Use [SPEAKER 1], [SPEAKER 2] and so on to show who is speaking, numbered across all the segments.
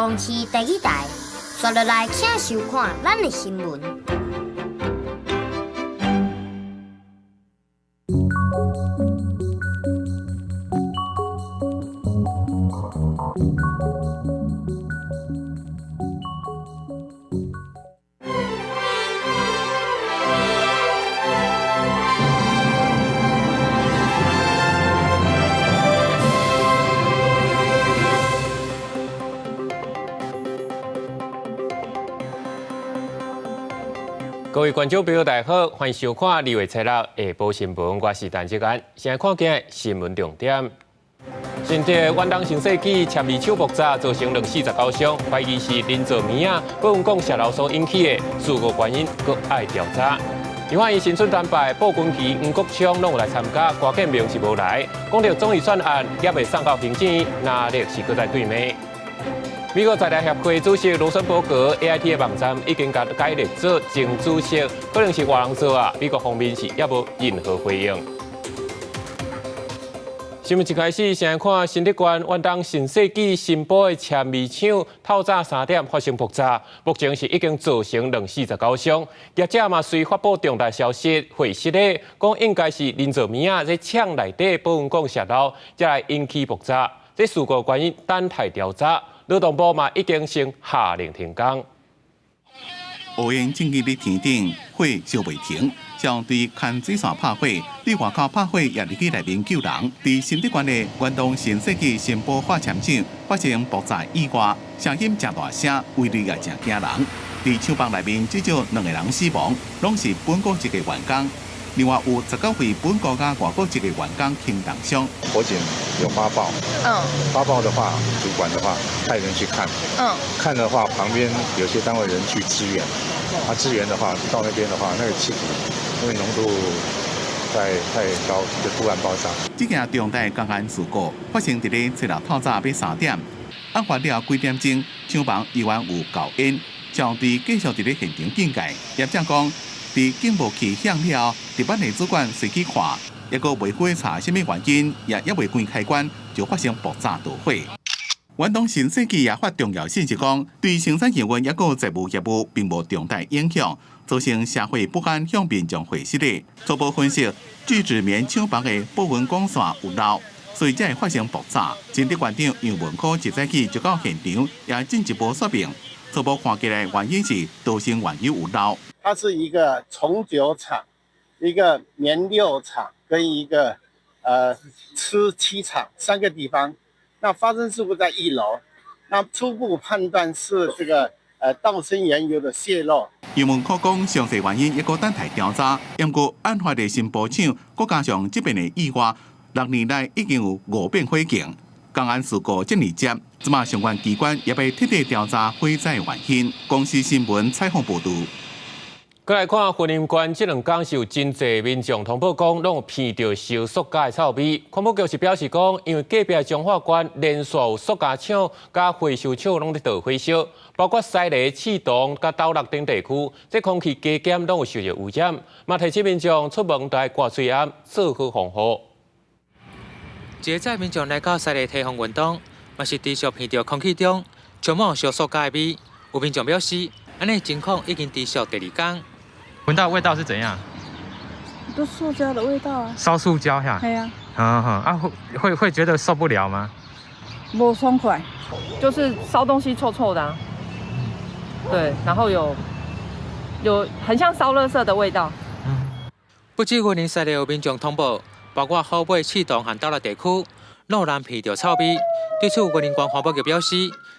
[SPEAKER 1] 公司第2台，刷落来请收看咱的新闻。
[SPEAKER 2] 各位观众朋友，大家好，欢迎收看2月7日下晡新闻，我是陈志安。现在看见新闻重点：新竹远东新世纪签字手爆炸，造成249伤，怀疑是林泽明啊保温管泄漏所引起的，事故原因搁爱调查。另外，新春单bài鲍君琪、黄国昌拢有来参加，郭建明是无来。讲到总预算案也未送到行政院，压力是搁在对面。美国在台协会主席罗森伯格 AIT 的网站已经甲改列做前主席，可能是外人做啊。美国方面是也无任何回应。新闻一开始，先看新竹县远东新世纪新埔的签字厂透早3点发生爆炸，目前是已经造成249伤。业者嘛随发布重大消息，回息咧，讲应该是林泽明啊在厂内底保温管泄漏，才来引起爆炸。这事故原因等待调查。劳动部嘛已经先下令停工。
[SPEAKER 3] 乌烟瘴气的天顶，火烧未停。相对牵水线拍火，伫外口拍火也入去内面救人。伫新竹县的远东新世纪新埔化纤厂发生爆炸意外，声音真大声，威力也真惊人。伫厂房内面至少2个人死亡，拢是本国籍的员工。另外有19位本国甲外国籍的员工轻重伤。
[SPEAKER 4] 火警有发报，发报的话，主管的话派人去看，看的话旁边有些单位人去支援，支援的话到那边的话，那个气体因为浓度太高，就突然爆炸。
[SPEAKER 3] 这件重大工安事故发生伫咧7日透早要3点，案发了几点钟，厂房依然有高烟，相对继续伫咧现场警戒。业者讲，伫警报器响了，值班的主管随去看，也阁未会查什么原因，也未关开关，就发生爆炸导火。远东新世纪也发重要信息讲，对生产营运也阁财务业务并无重大影响，造成社会不安向民众回息的。初步分析，聚酯棉厂房的保温管线有漏，所以才会发生爆炸。新竹县长杨文科一早起就到现场，也进一步说明，初步看起来原因是导线原油有漏。
[SPEAKER 5] 它是一个重酒厂、一个棉六厂跟一个吃漆厂3个地方。那发生事故在1楼，那初步判断是这个道生原油的泄漏。
[SPEAKER 3] 杨文科讲，详细原因也阁等待调查。不过，案发的新埔厂，搁加上这边的意外，6年来已经有5遍火警。工安事故这么接，即马相关机关也被彻底调查火灾原因。公司新闻采访报道。
[SPEAKER 2] 再来看云林县这2天是有真侪民众通报讲，拢有闻到烧塑胶的臭味。环保局是表示讲，因为隔壁的彰化县连续有塑胶厂甲回收厂拢在倒火烧，包括西螺、启东甲斗六等地区，这空气加减拢有受到污染。嘛提醒民众出门要挂嘴暗，做好防护。
[SPEAKER 6] 一载民众来到西螺体风运动，嘛是持续闻到空气中充满烧塑胶的味。有民众表示，安尼情况已经持续第2天。
[SPEAKER 7] 闻到味道是怎样？
[SPEAKER 8] 都塑胶的味道啊！
[SPEAKER 7] 烧塑胶呀？
[SPEAKER 8] 对呀。
[SPEAKER 7] 会觉得受不了吗？
[SPEAKER 8] 不爽快，
[SPEAKER 9] 就是烧东西臭臭的啊。对，然后有很像烧垃圾的味道。
[SPEAKER 6] 不止云林西螺有民众通报，包括虎尾、启东和斗六地区，拢有人闻到臭味。对此，云林县环保局表示，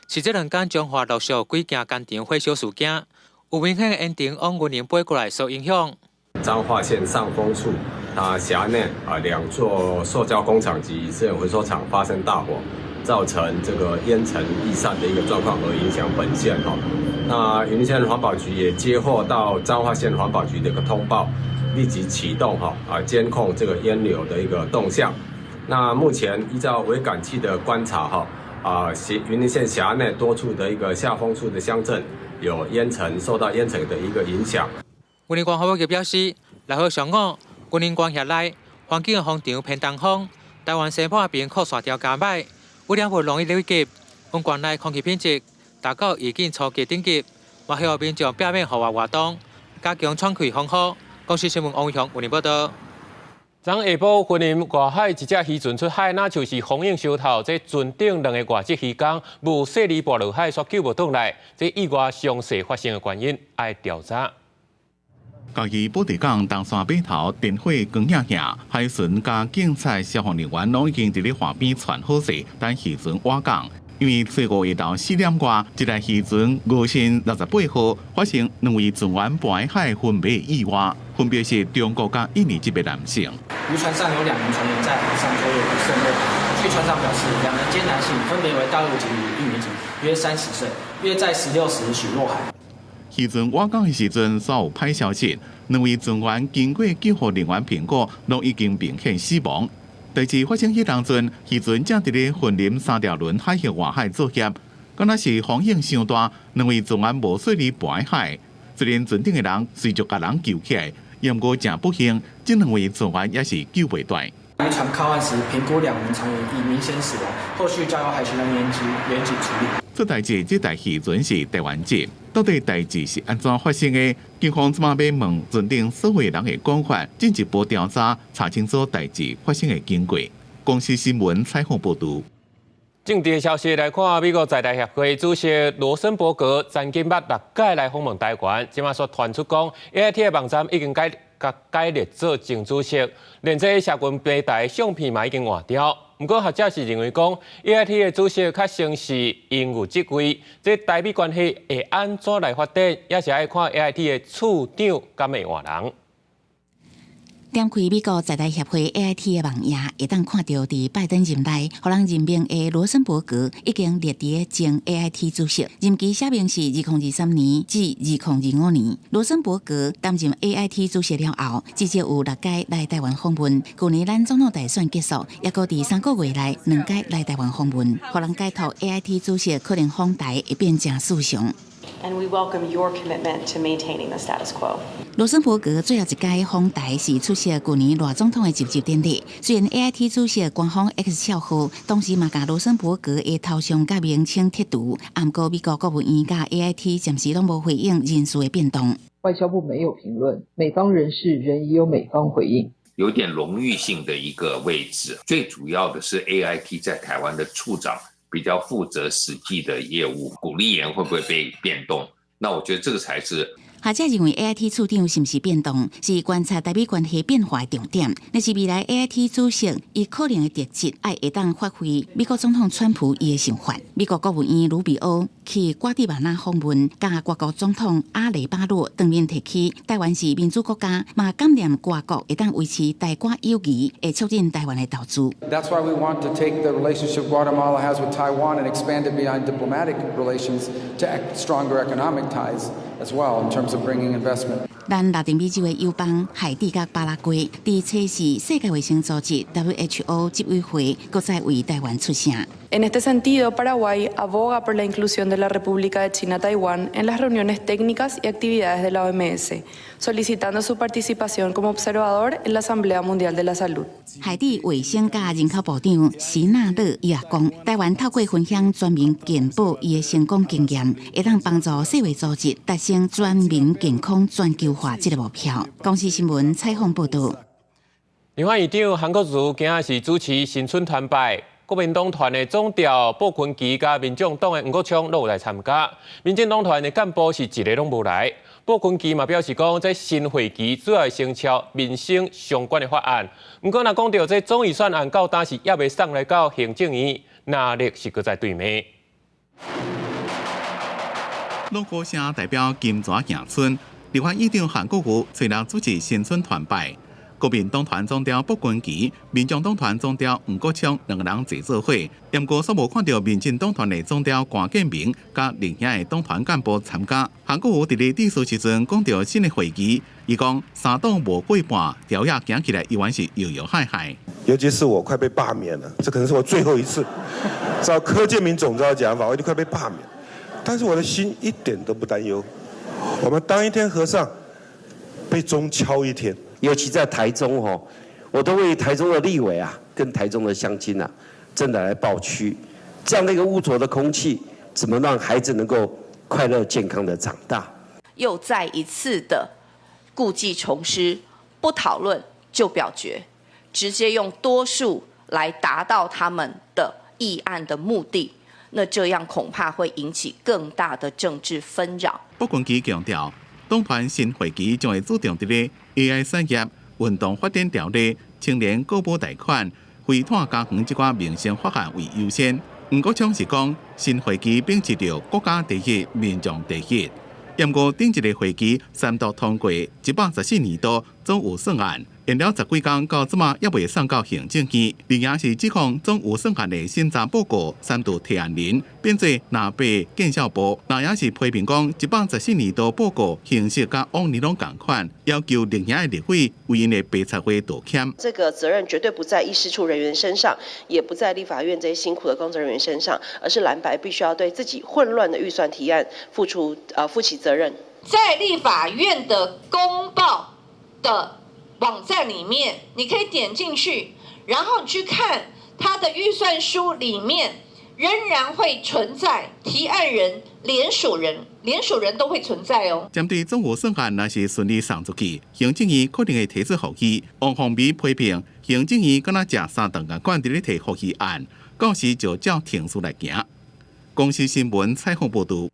[SPEAKER 6] 是这2天彰化陆续有几件工厂火烧事件。有明显的烟尘往云林飞过来，受影响。
[SPEAKER 10] 彰化县上风处，它辖内2座塑胶工厂及资源回收厂发生大火，造成这个烟尘逸散的一个状况，而影响本县那云林县环保局也接获到彰化县环保局的一个通报，立即启动监控这个烟流的一个动向。那目前依照微感器的观察云林县辖内多处的一个下风处的乡镇。有烟尘受到烟尘的一个影响。
[SPEAKER 6] 云林县环保局表示，6号上午，云林县辖内环境的风场偏东风，台湾西部边扩散条加歹，污染物容易累积，云县内空气品质达到已经初级等级，嘛希望民众避免户外活动，加强喘气防护。公司新闻王雄为您报道。
[SPEAKER 2] 昨下晡，云林外海一只渔船出海，那就是风影烧头。这船顶2个外籍渔工无细泥跋落海，所救无倒来。这意外伤势发生的原因，要调查。
[SPEAKER 3] 嘉义保地港东山码头电火光影下，海巡加警察、消防人员拢已经伫咧岸边传好势，等渔船挖港。因为最后下昼4点外，一台渔船吴姓68号发生2位船员跋海分别意外，分别是中国甲印尼籍的男性。
[SPEAKER 11] 渔船上有2名船员在海上作业顺利。据船长表示，2人皆男性，分别为大陆籍与印尼籍，约30岁，约在16时许落海。
[SPEAKER 3] 渔船挖港的时阵，稍有歹消息，2位船员经过救护人员评估，拢已经明显死亡。代志发生迄当阵，渔船正伫咧云林3条轮海峡外海作业，敢若是风影伤大，2位船员无顺利跋海。虽然船顶的人随着甲人救起来，也毋过真不幸，这2位船员也是救袂断。
[SPEAKER 11] 渔船靠岸时，评估2名船员已明显死亡，后续交由海巡人员及远警处理。
[SPEAKER 3] 这代志，这台渔船是台湾籍，到底代志是安怎发生的？警方即马要问船顶所有人的讲法，进一步调查，查清楚代志发生的经过。公司新闻采访报道。
[SPEAKER 2] 政治消息来看，美国在台协会主席罗森伯格曾经捌6届来访问台湾，即马所传出讲 ，AIT 的网站已经改列做正主席，连这社群平台相片嘛已经换掉。不过学者是认为讲 ，AIT 的主席较像是应有职位，这台美关系会安怎来发展，也是爱看 AIT 的处长敢会换人。
[SPEAKER 12] 点开美国在台协会 AIT 的网页，会当看到伫拜登任内，互人任命的罗森伯格已经列伫前 AIT 主席，任期写明是2023年至2025年。罗森伯格担任 AIT 主席了后，至少有6届来台湾访问。去年咱总统大选结束，也搁伫3个月内2届来台湾访问，互人解读 AIT 主席可能访台会变成四常。
[SPEAKER 13] And we welcome your commitment to maintaining the status quo.
[SPEAKER 12] 罗森伯格最后一届访台是出席去年赖总统的就职典礼。虽然 AIT 主席官方 X 账号当时嘛甲罗森伯格的头像甲名称剔除，不过美国国务院甲 AIT 暂时拢无回应人事的变动。
[SPEAKER 14] 外交部没有评论，美方人士仍已有美方回应。
[SPEAKER 15] 有点荣誉性的一个位置，最主要的是 AIT 在台湾的处长。比较负责实际的业务，鼓励人会不会被变动？那我觉得这个才是。学者认为 AIT 处长是不是变动，是观察台美关系变化的重点。那是未来 AIT 主席伊可能的特质，会当发挥美国总统川普伊的想法。美国国务院卢比欧去瓜地马拉访问，甲外国总统阿雷巴诺当面提起，台湾是民主国家，嘛感念外国会当维持台瓜友谊，会促进台湾的投资。
[SPEAKER 16] That's why we want to take the relationship Guatemala has with Taiwan and expand it beyond diplomatic relations to stronger economic ties as well in terms of bringing investment.
[SPEAKER 12] 咱拉丁美洲的友邦海地甲巴拉圭，伫测试世界卫生组织 WHO 执委会，搁再为台湾出声。
[SPEAKER 13] En este sentido, Paraguay aboga por la inclusión de la República de China-Taiwán en las reuniones técnicas y actividades de la OMS, solicitando su participación como observador en la Asamblea Mundial de la Salud.
[SPEAKER 12] 海地卫生甲人口部长席纳勒伊也讲，台湾透过分享全民健保伊的成功经验，会当帮助世卫组织达成全民健康全球化这个目标。公司新闻采访报道。
[SPEAKER 2] 立法院长韩国瑜今仔是主持新春团拜。国民党团的总调鲍群基甲民众党的吴国昌都有来参加，民进党团的干部是一个拢无来。鲍群基嘛表示讲，这新会期主要成效民生相关的法案。不过，若讲到这总预算案到当时也未送来到行政院，压力是搁在对面。
[SPEAKER 3] 老歌声代表金蛇行村，立法院长韩国瑜随了主持新春团拜。国民党团总调鲍群基、民众党团总调吴国昌2个人坐做伙，不过所无看到民进党团的总调关建明甲另遐的党团干部参加。韩国瑜伫咧致辞时阵讲到新的会期，伊讲3党无过半，条约行起来依然是摇摇摆摆。
[SPEAKER 17] 尤其是我快被罢免了，这可能是我最后一次。照柯建明总召的讲法，我已经快被罢免，但是我的心一点都不担忧。我们当一天和尚，被钟敲一天。
[SPEAKER 18] 尤其在台中我都为台中的立委跟台中的乡亲真的来抱屈。这样的一个污浊的空气，怎么让孩子能够快乐健康的长大。
[SPEAKER 19] 又再一次的故技重施，不讨论就表决，直接用多数来达到他们的议案的目的，那这样恐怕会引起更大的政治纷扰。
[SPEAKER 3] 保管局强调，党团新会期将会注重在 AI 产业、运动发展条例、青年购保贷款、非碳加园这款民生法案为优先。吴国昌是讲，新会期秉持着国家第一、民众第一。验过顶一个会期三读通过114年度总预算案，延了10几天到即马也未送到行政院。另也是指控总预算案的审查报告三度提案人变做纳北建校部，那也是批评讲114年度报告形式甲往年拢同款，要求另外的立委为因的白查会道歉。
[SPEAKER 20] 这个责任绝对不在议事处人员身上，也不在立法院这些辛苦的工作人员身上，而是蓝白必须要对自己混乱的预算提案负起责任。
[SPEAKER 21] 在立法院的公报的网站里面，你可以点进去，然后你去看它的预算书里面仍然会存在提案人、联署人都会存在哦。
[SPEAKER 3] 针对总预算案若是顺利送出去，行政院可能会提出复议。王宏美批评行政院敢若食3顿牙管伫咧提复议案，到时就照程序来行。公司新闻采访报道。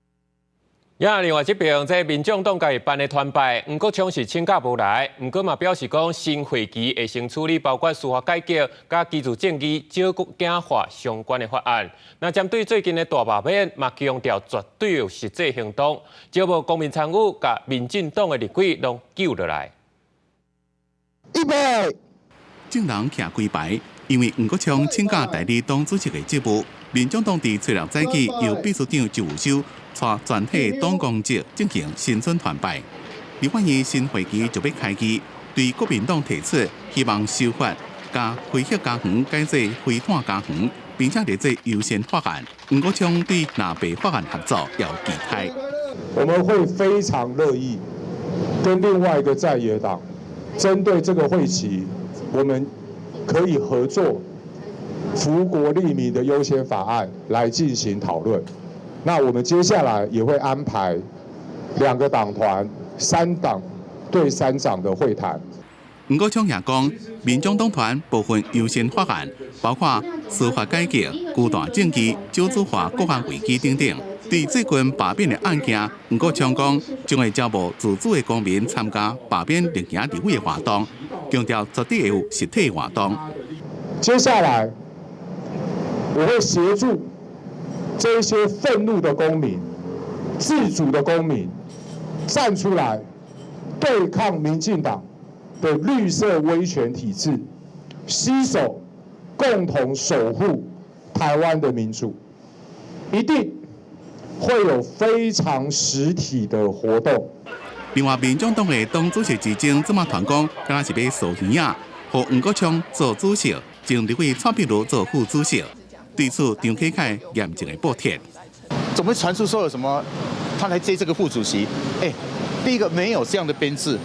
[SPEAKER 2] 另外一边，这民众党家己办的团拜，吴国昌是请假无来，不过嘛表示讲新会期会先处理包括司法改革、甲基础建议、少简化相关的法案。那针对最近的大罢免，嘛强调绝对有实际行动，招募公民参与，甲民进党的立委拢救落来。
[SPEAKER 3] 预备，众人徛几排，因为吴国昌请假代理党主席的职务，民众党伫初6早起由秘书长周武修带全体党公职进行新春团拜。立法院新会期就要开机，对国民党提出希望修法加非核家园改做非碳家园，并且列做优先法案。吴国昌对纳北法案合作有期待。
[SPEAKER 22] 我们会非常乐意跟另外一个在野党针对这个会期，我们可以合作福国利民的优先法案来进行讨论。那我们接下来也会安排2个党团3党对3长的会谈。
[SPEAKER 3] 吴国昌也讲，民众党团部分优先法案，包括司法改革、孤大政治、少子化国安危机等等。对最近罢免的案件，吴国昌讲将会招募自主的公民参加罢免立行立委的活动，强调绝对会有实体活动。
[SPEAKER 22] 接下来我会协助这些愤怒的公民、自主的公民站出来对抗民进党的绿色威权体制，携手共同守护台湾的民主，一定会有非常实体的活动。
[SPEAKER 3] 另外，民众党的党主席之争这么团讲，敢若是要扫鱼啊，和吴国昌做主席，请立委蔡壁如做副主席。对此，张启凯严正的补贴。
[SPEAKER 23] 怎么会传出说有什么他来接这个副主席？第一个没有这样的编制，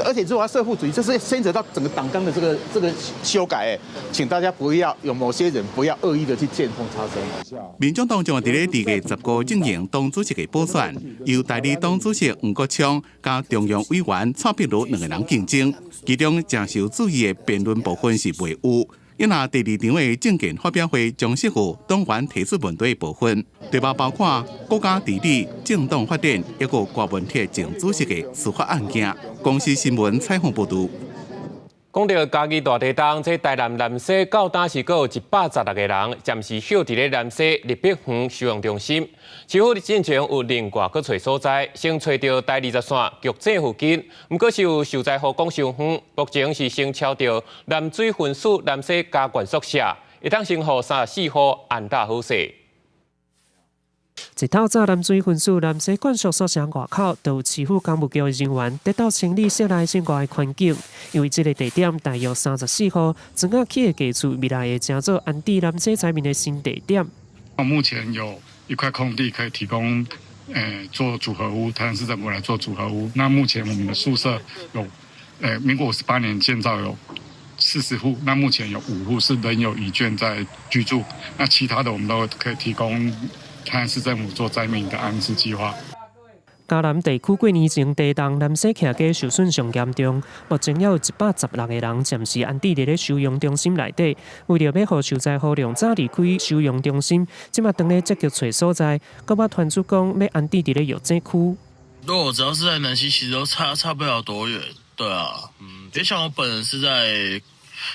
[SPEAKER 23] 而且如果要设副主席，这是牵扯到整个党纲的这个修改。请大家不要有某些人不要恶意的去见缝插针。
[SPEAKER 3] 民众党将会在2月19日进行党主席的补选，由代理党主席吴国昌加中央委员蔡壁如2个人竞争，其中正受注意的辩论部分是未有。因下第2场的政见发表会将适合党员提出问题的部分，题目包括国家治理、政党发展，抑个郭文铁前主席的司法案件。公司新闻采访报道。
[SPEAKER 2] 讲到嘉义大地震，这台南南西到当时有116个人暂时休伫咧南西立碧园收容中心。市府进前有另外搁找所在，先找到台20线局镇附近，不过是有受灾户讲伤远，目前是先敲到南水分署南西家眷宿舍，会当先予34户安大好势。
[SPEAKER 24] 一透早，南水分署南西眷属宿舍外口，就有市府公务局的人员得到清理室内室外的环境，因为这个地点大约34户，整个起的基础未来会成做安置南西灾民的新地点。
[SPEAKER 25] 目前有一块空地可以提供，做组合屋，台南市政府来做组合屋。那目前我们的宿舍有，民国58年建造有40户，那目前有5户是仍有乙眷在居住，那其他的我们都可以提供台南市政府做灾民的安置计划。
[SPEAKER 24] 嘉南地区过年前地动南西徛街受损上严重，目前有116个人暂时安置伫咧收容中心内底。为了要互受灾户量早离开收容中心，即马当咧积极找所在。搁捌团主讲要安置伫咧药剂区。
[SPEAKER 1] 如果只要是在南溪，其实都差不了多远。对啊，别像我本人是在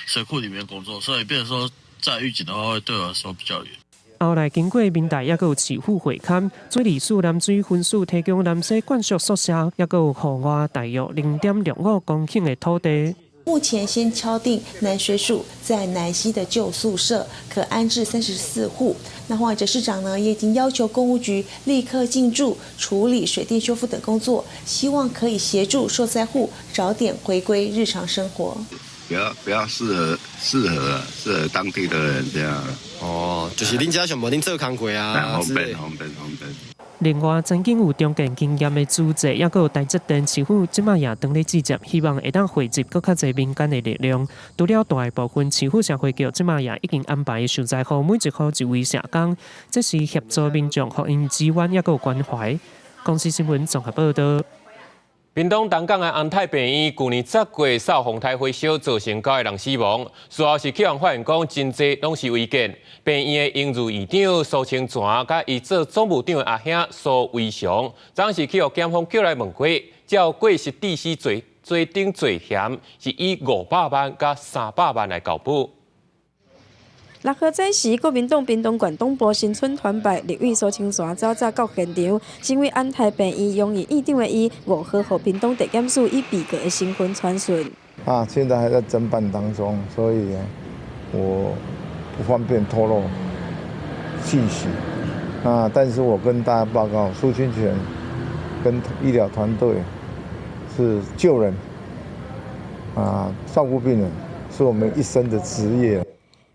[SPEAKER 1] 水库里面工作，所以变成说在预警的话，会对我来说比较远。
[SPEAKER 24] 后来经过民代，也有市府会勘，水利署南水分署提供南西灌输宿舍，也有户外大约0.65公顷的土地。
[SPEAKER 4] 目前先敲定南水署在南溪的旧宿舍可安置34户。那黄伟哲市长呢，也已经要求公务局立刻进驻处理水电修复等工作，希望可以协助受灾户早点回归日常生活。
[SPEAKER 5] 不要适合当地的人这样。
[SPEAKER 7] 哦，就是恁家想无恁做工课啊之类。方便。
[SPEAKER 24] 另外，曾经有中建经验的组织，也有台积电市府，即马也当咧集结，希望会当汇集更较侪民间的力量。除了大部分市府社会局，即马也已经安排受灾户每一户一位社工，这是协助民众互因支援，也有关怀。公司新闻综合报道。
[SPEAKER 2] 屏东东港的安泰病院去年10月受风台火烧，造成9个人死亡。事后是气象发现讲，真侪拢是违建。病院的营务院长苏清泉甲伊做总务长的阿兄苏维祥，昨是去互检方叫来问过，照过失致死罪顶罪嫌是以500万甲300万来交付。
[SPEAKER 8] 6号早时，国民党屏东县东部新村团派立委苏清泉早到现场，成为安泰病院用于院长的伊5号互屏东地检署以被告的身份传讯。
[SPEAKER 26] 现在还在侦办当中，所以我不方便透露细节。但是我跟大家报告，苏清泉跟医疗团队是救人，照顾病人是我们一生的职业。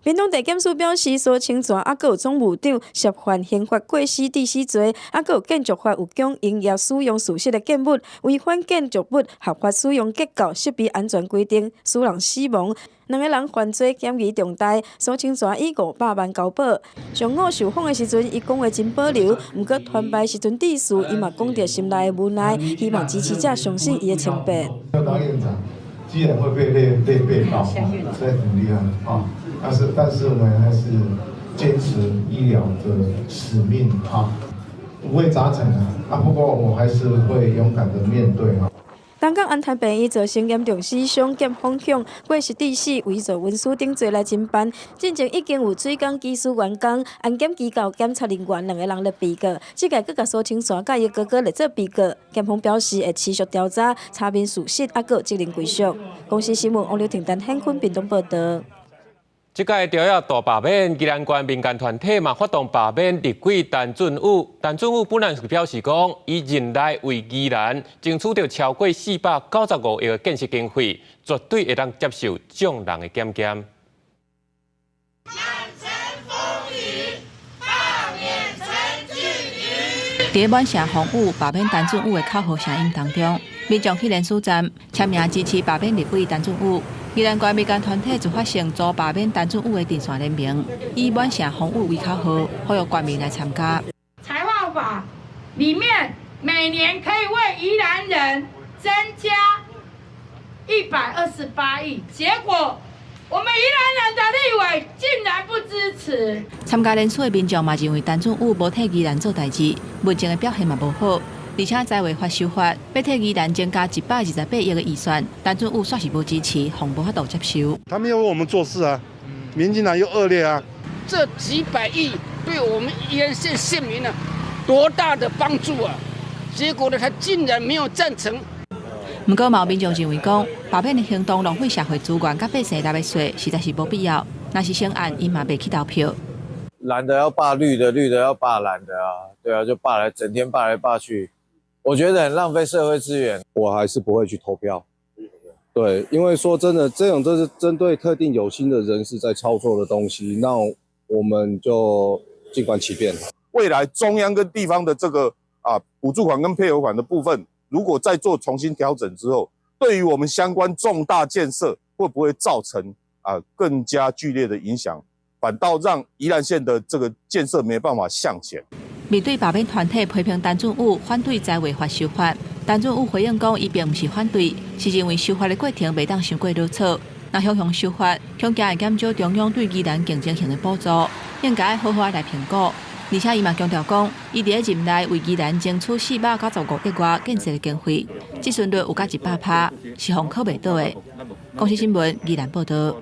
[SPEAKER 8] 屏东地检署表示，苏清泉还有总务长涉犯刑法过失致死罪，还有建筑法有将营业使用事实的建物违反建筑物合法使用结构设备安全规定，使人死亡。2个人犯罪嫌疑重大，苏清泉以500万交保。上午受访的时阵，伊讲话真保留，不过团败时阵致辞，伊嘛讲到心内的无奈，希望支持者相信伊的清白。
[SPEAKER 26] 既然会被累被告，这很厉害啊！但是我们还是坚持医疗的使命不会杂陈不过我还是会勇敢的面对
[SPEAKER 8] 东港安泰病院造成严重死伤，检方向过失致死伪造文书等罪来侦办。进前已经有水工技师员工、安检机构检察人员2个人列被告，这届佮苏清泉甲伊哥哥列做被告。检方表示会持续调查，查明事实，还有责任归属。公司新闻王刘婷、陈显坤屏东报道。
[SPEAKER 2] 这届朝野大罢免，宜兰县民间团体嘛发动罢免立委陈俊武。陈俊武本来是表示讲，伊任内为宜兰争取到超过495亿的建设经费，绝对会当接受众人的检验。
[SPEAKER 27] 在满城风雨罢免陈俊武的口号声音当中，民众去联署站签名支持罢免立委陈俊武。宜兰县民间团体就发成阻罢免陈俊武的电线联名，以满城风雨为口号，呼吁县民来参加。
[SPEAKER 28] 财划法里面每年可以为宜兰人增加128亿，结果我们宜兰人的立委竟然不支持。
[SPEAKER 27] 参加联署的民众嘛认为陈俊武无替宜兰做代志，文政的表现嘛无好。而且在违法修法，要替宜兰增加128亿的预算，陈俊武煞是无支持，恐无法度接受。
[SPEAKER 17] 他们要为我们做事民进党又恶劣
[SPEAKER 29] 这几百亿对我们宜兰县县民多大的帮助结果呢，他竟然没有赞成。
[SPEAKER 27] 不过，有民众认为讲，罢免的行动浪费社会资源，甲百姓纳的税，实在是无必要。若是成案，因嘛袂去投票。
[SPEAKER 30] 蓝的要罢绿的，绿的要罢蓝的对就罢来，整天罢来罢去。我觉得很浪费社会资源，
[SPEAKER 17] 我还是不会去投票。对，因为说真的，这种就是针对特定有心的人士在操作的东西，那我们就静观其变。未来中央跟地方的这个补助款跟配合款的部分，如果再做重新调整之后，对于我们相关重大建设会不会造成更加剧烈的影响，反倒让宜兰县的这个建设没办法向前。
[SPEAKER 27] 面对罢免团体批评陈俊武反对在违法修法，陈俊武回应讲，伊并不是反对，是认为修法的过程未当伤过潦草。若向修法，恐惊会减少中央对宜兰竞争性的补助，应该好好来评估。而且伊嘛强调讲，伊伫咧任内为宜兰争取495亿外建设的经费，即阵率有甲100%，是方靠袂倒的。公司新闻宜兰报道。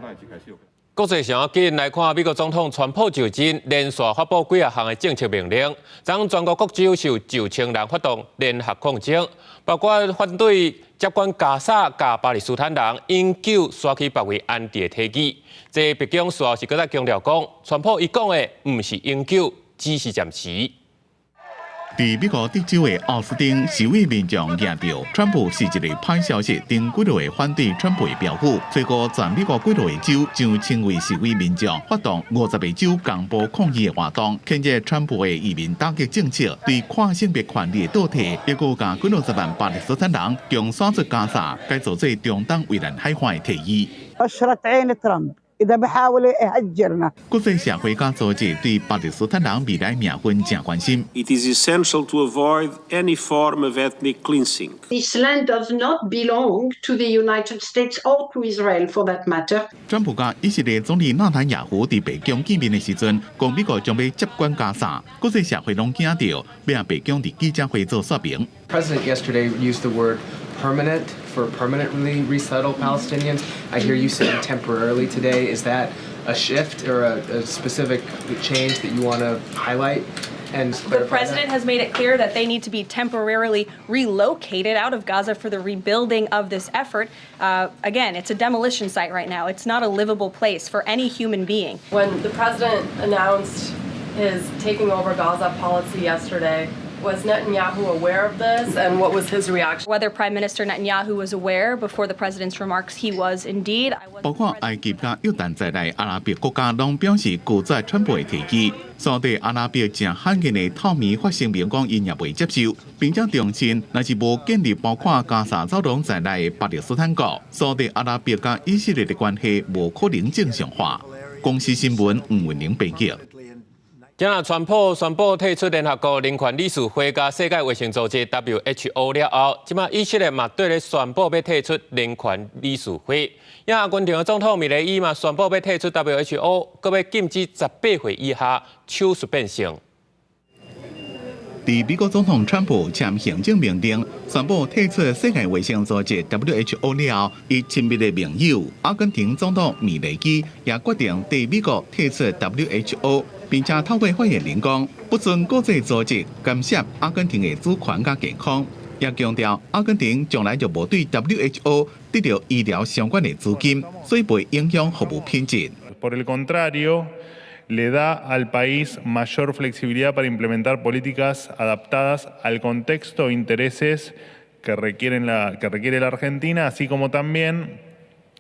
[SPEAKER 2] 国际上紧来看，美国总统川普就任，连续发布几项的政策命令，让全国各州受9000人发动联合抗争，包括反对接管加沙、甲巴勒斯坦人永久刷去北为安地的提议。这北京随后是搁再强调讲，川普伊讲的唔是永久，只是暂时。
[SPEAKER 3] 在美国德州的奥斯汀，示威民众见到川普是一个歹消息，登几落的反对川普的标语，最后全美国几落的州就成为示威民众发动50个州公布抗议的活动，谴责川普的移民打击政策，对跨性别权利的倒退，也有将几60万巴勒斯坦人强赶出加沙，改造做中东蔚蓝海岸的提议。国际社会甲组织对巴勒斯坦人未来命运正关心。
[SPEAKER 6] It is essential to avoid any form of ethnic cleansing.
[SPEAKER 9] This land does not belong to the United States or to Israel, for that matter.
[SPEAKER 3] 川普甲以色列总理纳坦雅胡伫北京见面的时阵，讲美国将要接管加沙，国际社会拢惊到，要让北京伫记者会做说明。
[SPEAKER 10] President yesterday used the word permanent for permanently resettle Palestinians. I hear you saying temporarily today. Is that a shift or a specific change that you want to highlight? And
[SPEAKER 11] the president has made it clear that they need to be temporarily relocated out of Gaza for the rebuilding of this effort. Again, it's a demolition site right now. It's not a livable place for any human being.
[SPEAKER 12] When the president announced his taking over Gaza policy yesterday, was Netanyahu aware of this, and what was his reaction?
[SPEAKER 11] Whether Prime Minister Netanyahu was aware before the president's remarks, he was indeed.
[SPEAKER 3] 包括埃及甲约旦在内阿拉伯国家拢表示拒载川普的提议。沙特阿拉伯正罕见的透明发声明讲，因也未接受，并且重申，若是无建立包括加沙走廊在内的巴勒斯坦国，沙特阿拉伯甲以色列的关系无可能正常化。公司新闻吴文玲报道。
[SPEAKER 2] 今日川普宣布退出联合国人权理事会甲世界卫生组织 WHO 了后，即马以色列嘛对咧宣布要退出人权理事会。因阿根廷的总统米雷伊嘛宣布要退出 WHO， 佮要禁止18岁以下手术变性。
[SPEAKER 3] 在美国总统川普签行政命令，宣布退出世界卫生组织 WHO 了后，伊亲密的盟友阿根廷总统米雷基也决定对美国退出 WHO， 并且透过发言人讲，不准国际组织干涉阿根廷的主权甲健康，也强调阿根廷将来就无对 WHO 得到医疗相关的资金，所以袂影响服务品质。
[SPEAKER 13] Por el contrario, le da al país mayor flexibilidad para implementar políticas adaptadas al contexto e intereses que requiere la Argentina, así como también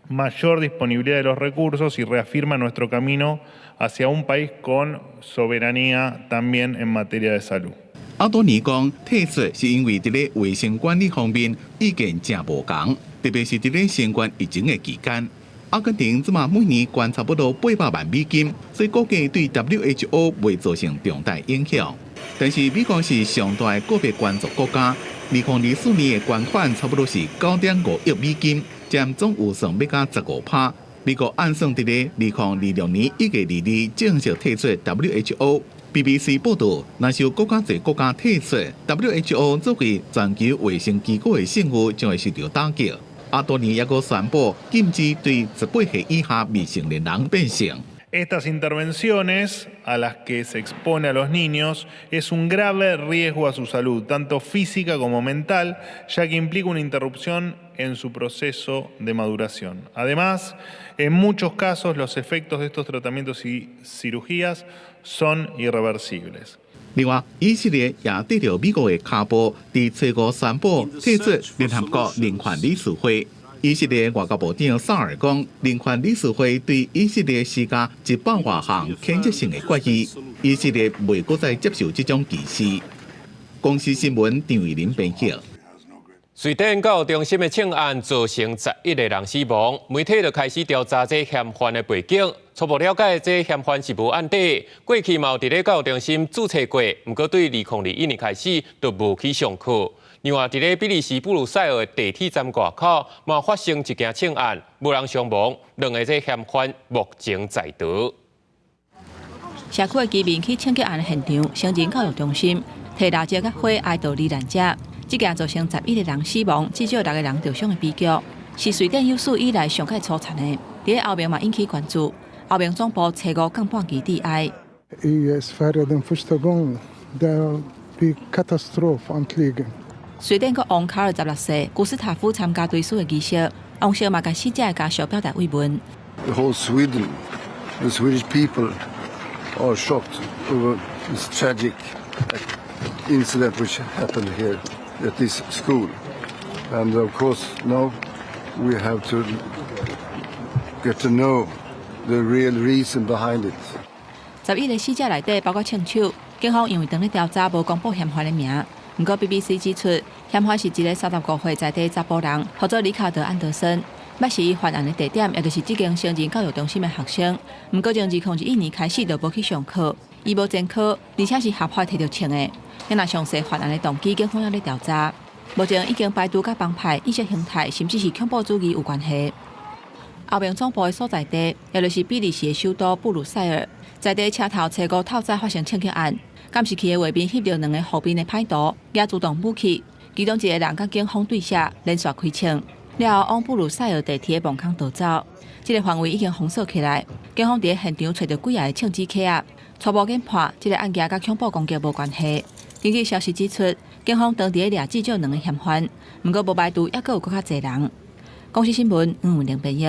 [SPEAKER 13] mayor disponibilidad de los recursos y reafirma nuestro camino hacia un país con soberanía también en materia de salud.
[SPEAKER 3] 阿多尼讲，退出是因为伫咧卫生管理方面意见正无同，特别是伫咧新冠疫情的期间。阿根廷即马每年捐差不多800万美金，所以估计对 WHO 未造成重大影响。但是美国是上大的个别捐助国家，2024年的捐款差不多是9.5亿美金，占总预算要加15%。美国按算伫咧2026年1月2日正式退出 WHO。BBC 报道，若是有国家侪国家退出 WHO 作为全球卫生机构的信誉，将会受到打击。阿多尼也阁宣布禁止对18岁以下未成年人变性。
[SPEAKER 13] Estas intervenciones a las que se expone a los niños es un grave riesgo a su salud, tanto física como mental, ya que implica una interrupción en su proceso de maduración. Además, en muchos casos los efectos de estos tratamientos y cirugías son irreversibles.
[SPEAKER 3] 另外，以色列也得到美国的卡布，伫初五宣布退出联合国人权理事会。以色列外交部长萨尔讲，人权理事会对以色列施加100多项谴责性的决议，以色列袂再接受这种歧视。公司新闻张伟林编辑。
[SPEAKER 2] 瑞典教育中心的枪案造成11个人死亡，媒体就开始调查这嫌犯的背景。初步了解，这嫌犯是无案底，过去嘛有伫咧教育中心注册过，不过对2021年开始就无去上课。另外，伫咧比利时布鲁塞尔地铁站外口嘛发生一件枪案，无人伤亡，2个这嫌犯目前在逃。
[SPEAKER 27] 社区的居民去枪击案的现场，成人教育中心提蜡烛甲花哀悼罹难者。这件造成11个人死亡，至少6个人受伤的悲剧，是瑞典有史以来上界粗残的。伫后面嘛引起关注。后面总部车5降半旗致哀。瑞典国王卡尔16世古斯塔夫参加追思的仪式，王室嘛甲死者的家属表达慰问。
[SPEAKER 14] The whole Sweden, the Swedish people are shocked over this tragic incident which happened here at this school. And of course, now we have to get to know the real reason behind it.
[SPEAKER 27] 11个死者内底包括枪手，警方因为当咧调查，无公布嫌犯的名。不过 BBC 指出，嫌犯是一个35岁在地查甫人，号做里卡德·安德森。捌是伊犯案的地点，也就是这间成人教育中心的学生。不过从2021年开始就无去上课，伊无前科，而且是合法摕到枪的。因若详细犯案的动机，警方也咧调查。目前已经排除甲帮派、意识形态，甚至是恐怖主义有关系。后面总部的所在地，也就是比利时的首都布鲁塞尔，在地车头车5透早发生枪击案。监视器的画面翕到2个后边的歹徒举自动武器，其中一个人甲警方对射，连续开枪，了后往布鲁塞尔地铁的门口逃走。这个范围已经封锁起来，警方伫现场找到几个枪支壳啊，初步研判这个案件甲恐怖攻击无关系。根据消息指出，警方当地掠至少2个嫌犯，不过无排除还佫有较侪人。公司新闻黄文玲编译。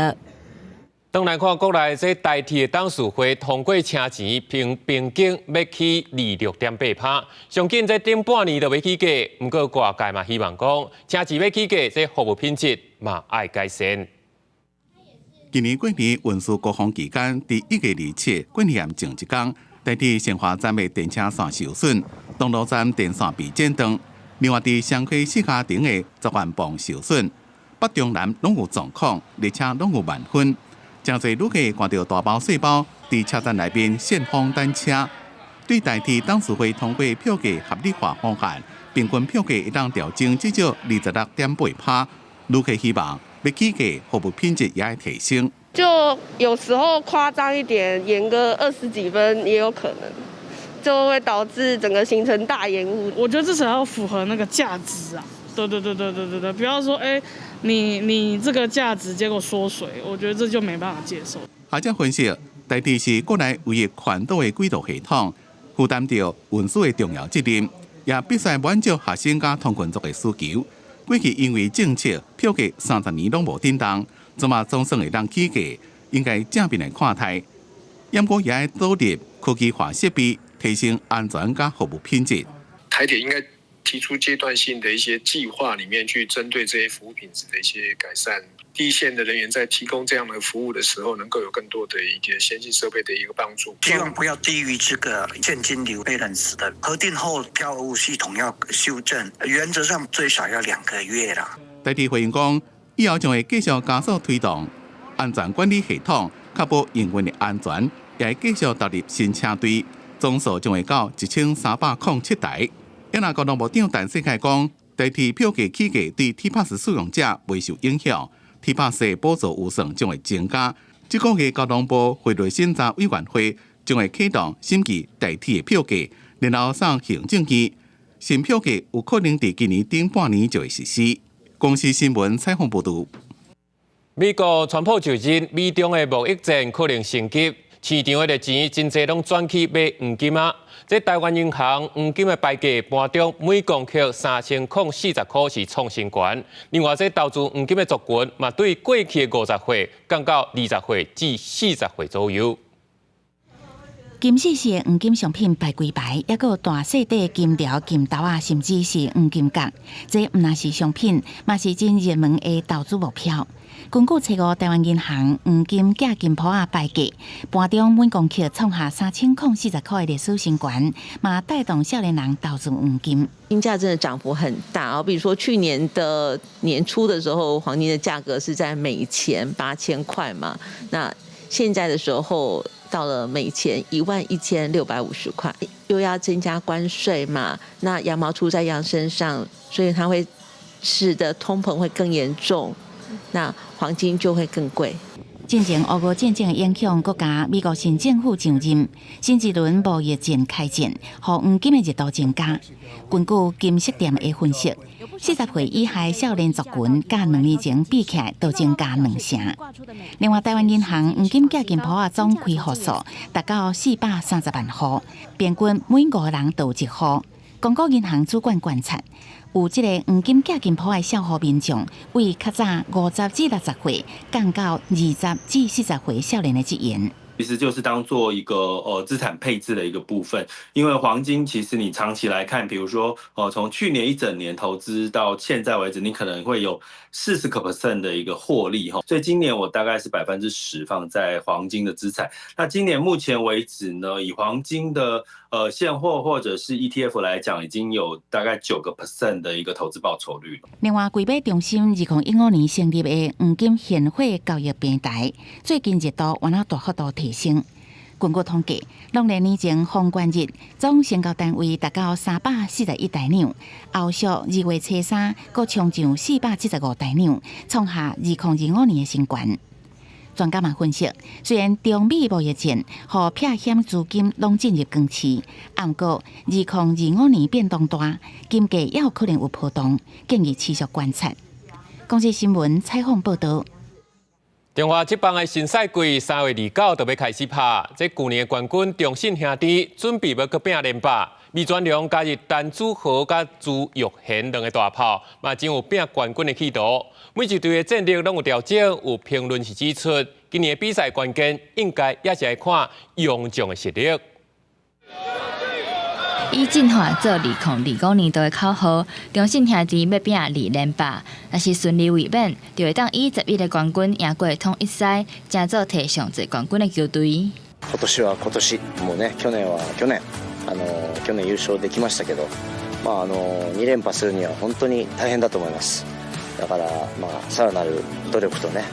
[SPEAKER 2] 当来看国内这代替的董事会通过车钱平均要起26.8%，上紧这顶半年就要起价，不过外界嘛希望讲车钱要起价，这服务品质嘛爱改善。
[SPEAKER 3] 今年过年运输高峰期间，伫1月27过年前一天，代替新华站的电车线受损，东路站电线被剪断。另外，伫双溪4家庭的十万磅受损，北中南拢有状况，列车拢有慢分。真侪旅客看到大包小包伫车站内面旋风等车，对代替董事会通过票价合理化方案，平均票价一当调整至少26.8%。旅客希望要起价，服务品质也要提升。
[SPEAKER 15] 就有时候夸张一点，延个20几分也有可能，就会导致整个行程大延误。
[SPEAKER 16] 我觉得至少要符合那个价值啊。对，不要说你这个价值结果缩水，我觉得这就没办法接受。
[SPEAKER 3] 学者分析，代替是国内唯一环岛的轨道系统，负担着运输的重要责任，也必须满足学生甲通勤族的需求。过去因为政策票价30年拢无震动，怎么总算会当起价？应该正面来看待。不过也要导入科技化设备，提升安全甲服务品质。
[SPEAKER 18] 台铁应该提出阶段性的一些计划，里面去针对这些服务品质的一些改善。第一线的人员在提供这样的服务的时候，能够有更多的一些先进设备的一个帮助。
[SPEAKER 19] 希望不要低于这个现金流balance的核定后票务系统要修正，原则上最少要2个月啦。
[SPEAKER 3] 代替回应讲，以后将会继续加速推动安全管理系统，确保营运的安全，也会继续投入新车队，总数将会到1307台。因那交通部长陈世凯讲，代替票价起价对 T-Pass 使用者未受影响 ，T-Pass 的补助预算将会增加。这个月交通部汇率审查委员会将会启动审议代替的票价，然后送行政院。新票价有可能在今年顶半年就会实施。公司新闻采访报道。
[SPEAKER 2] 美国川普就认，美中的贸易战可能升级，市场的钱真侪拢转去买黄金啊。这台湾银行黄金的牌价盘中每公克3040块是创新高。另外，这投资黄金的族群嘛，对过去的50岁降到20岁至40岁左右。
[SPEAKER 20] 金细细的黄金商品排规排，还有大细底金条、金豆啊，甚至是黄金角，这唔那是商品，嘛是真热门的投资目标。根据查5台湾银行黄金价金铺啊败价，盘中每公克创下3040块的历史新高，嘛带动少年人投资黄金。
[SPEAKER 1] 金价真的涨幅很大啊！比如说去年的年初的时候，黄金的价格是在每钱8000块嘛，那现在的时候到了每钱11650块，又要增加关税嘛，那羊毛出在羊身上，所以它会使得通膨会更严重，那黄金就会更贵。
[SPEAKER 20] 进前俄乌战争的影响，国家美国新政府上任，新一轮贸易战开战，让黄金的热度增加。根据金饰店的分析，40岁以下少年族群，甲2年前比起来，都增加2成。另外，台湾银行黄金价金铺啊总开户数达到430万户，平均每5人都有1户。公股银行主管观察，有这个黄金价金铺的少数民众，为较早50至60岁，降到20至40岁少年的资源。
[SPEAKER 4] 其实就是当做一个资产配置的一个部分，因为黄金其实你长期来看，比如说从去年一整年投资到现在为止，你可能会有40% 的一个获利哈，所以今年我大概是10%放在黄金的资产。那今年目前为止呢，以黄金的现货或者是 ETF 来讲，已经有大概9% 的一个投资报酬率了。
[SPEAKER 20] 另外，规划中心2015年成立的黄金现货交易平台，最近热度完了大幅度提升。根据统计，20年前封关日总成交单位达到341台两，后续2月初3，佫冲上475台两，创下2025年的新高。专家嘛分析，虽然中美贸易战和避险资金拢进入更期，不过2025年变动大，金价也有可能有波动，建议持续观察。公司新闻采访报道。
[SPEAKER 2] 中华职棒的新赛季3月29就要开始拍，这去年的冠军中信兄弟准备要搁拼连霸，魏全龙加入陈子豪甲朱玉贤两个大炮，嘛真有拼冠军的企图。每一队的战力拢有调整，有评论是指出，今年的比赛关键应该也是来看洋将的实力。
[SPEAKER 5] 以进化做2025年度的口号，中信兄弟要拼2连霸，若是顺利卫冕，就会当以11个冠軍贏過統一賽，正做摕上最冠軍的球隊。
[SPEAKER 7] 今年は今年、もうね、去年は去年、去年優勝できましたけど、2連覇するには本当に大変だと思います。だからさらなる努力とね。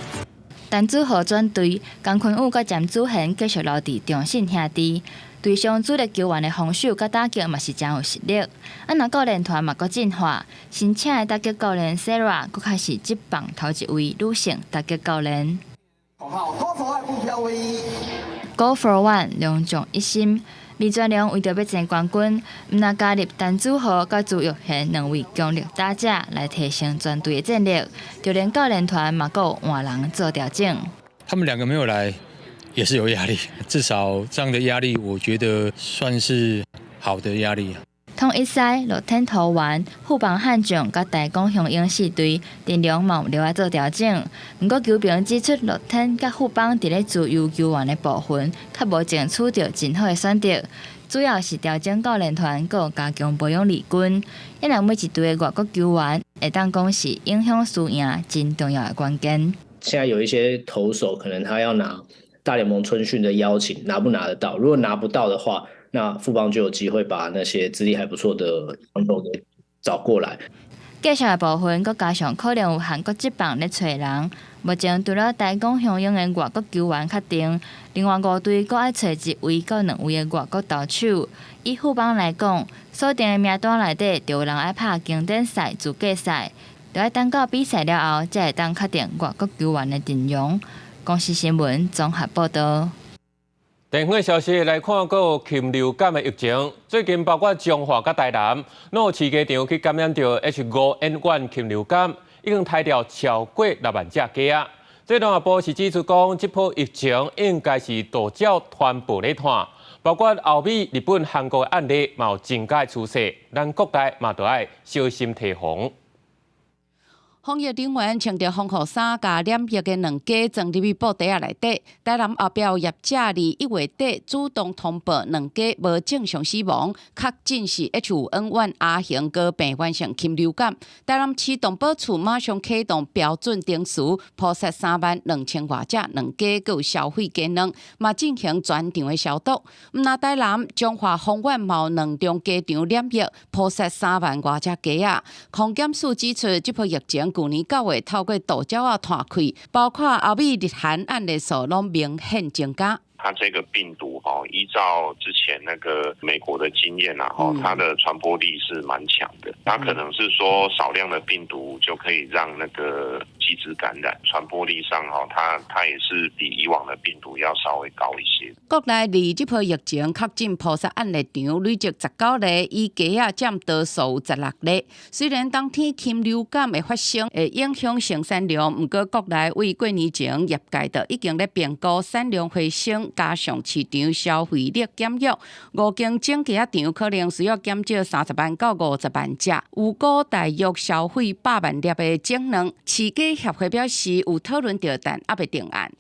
[SPEAKER 5] 陈子豪转队，江坤宇甲詹子贤继续留伫中信兄弟。队上主力球员的防守甲打击嘛是真有实力。若教练团嘛搁进化，新请的打击教练 Sarah 搁开始职棒头一位女性打击教练。Go for one， 两将一心。魏全龙为着要争冠军，毋但加入陈子豪甲朱玉贤两位强力打者来提升全队的战力，就连教练团嘛搁有换人做调整。
[SPEAKER 21] 他们2个没有来。也是有压力，至少这样的压力，我觉得算是好的压力。
[SPEAKER 5] 统一赛乐天桃园、富邦悍将甲大港雄鹰4队阵容嘛有留来做调整。不过球评指出，乐天甲富邦伫咧自由球员的部分，较无争取到真好的选择。主要是调整教练团，佮加强培养力军。因为每一队的外国球员，会当讲是影响输赢真重要的关键。
[SPEAKER 22] 现在有一些投手，可能他要拿大联盟春训的邀请，拿不拿得到？如果拿不到的话，那富邦就有机会把那些资历还不错的洋投给找过来。
[SPEAKER 5] 介绍的部分，佮加上可能有韩国职棒咧找人。目前除了大港雄鹰的外国球员确定，另外5队佮爱找1位到2位的外国投手。以富邦来讲，锁定的名单内底就有人爱拍经典赛、资格赛，就要等到比赛了后，才会当确定外国球员的阵容。公司新闻综合报道。
[SPEAKER 2] 电影的消息来看，还有禽流感的疫情。最近包括彰化甲台南，拢有饲鸡场去感染到 H5N1 禽流感，已经杀掉超过6万只鸡啊。这农业部是指出讲，这波疫情应该是大鸟传播咧传，包括欧美、日本、韩国的案例嘛有增加的趋势，咱国内嘛都要小心提防。
[SPEAKER 6] 防疫人员穿着防护衫，甲染疫的两家装入去布袋仔内底。台南后标业者21月底主动通报两家无正常死亡，确诊是 H5N1 亚型高病原性禽流感。台南市动保处马上启动标准定时，扑杀32000外只两家，佮有消费机能，嘛进行全场的消毒。毋那台南中华丰苑嘛有2中家场染疫，扑杀3万外只鸡仔。康检署指出，这波疫情去年9月透过杜鸟啊传开，包括欧美日韩案例数拢明显增加。
[SPEAKER 8] 它这个病毒依照之前那个美国的经验它的传播力是蛮强的。它可能是说少量的病毒就可以让那个机制感染，传播力上它也是比以往的病毒要稍微高一些。
[SPEAKER 6] 国内离这波疫情确诊扑杀案例场累积19例，以鸡仔占多数有16例。虽然当天禽流感的发生会影响生产量，不过国内为过年前业界都已经咧评估产量回升。加上市场消费力减弱，五间整鸡仔场可能需要减少30万到50万只，有估大约消费100万粒的种卵。饲鸡协会表示有讨论到，但还未定案。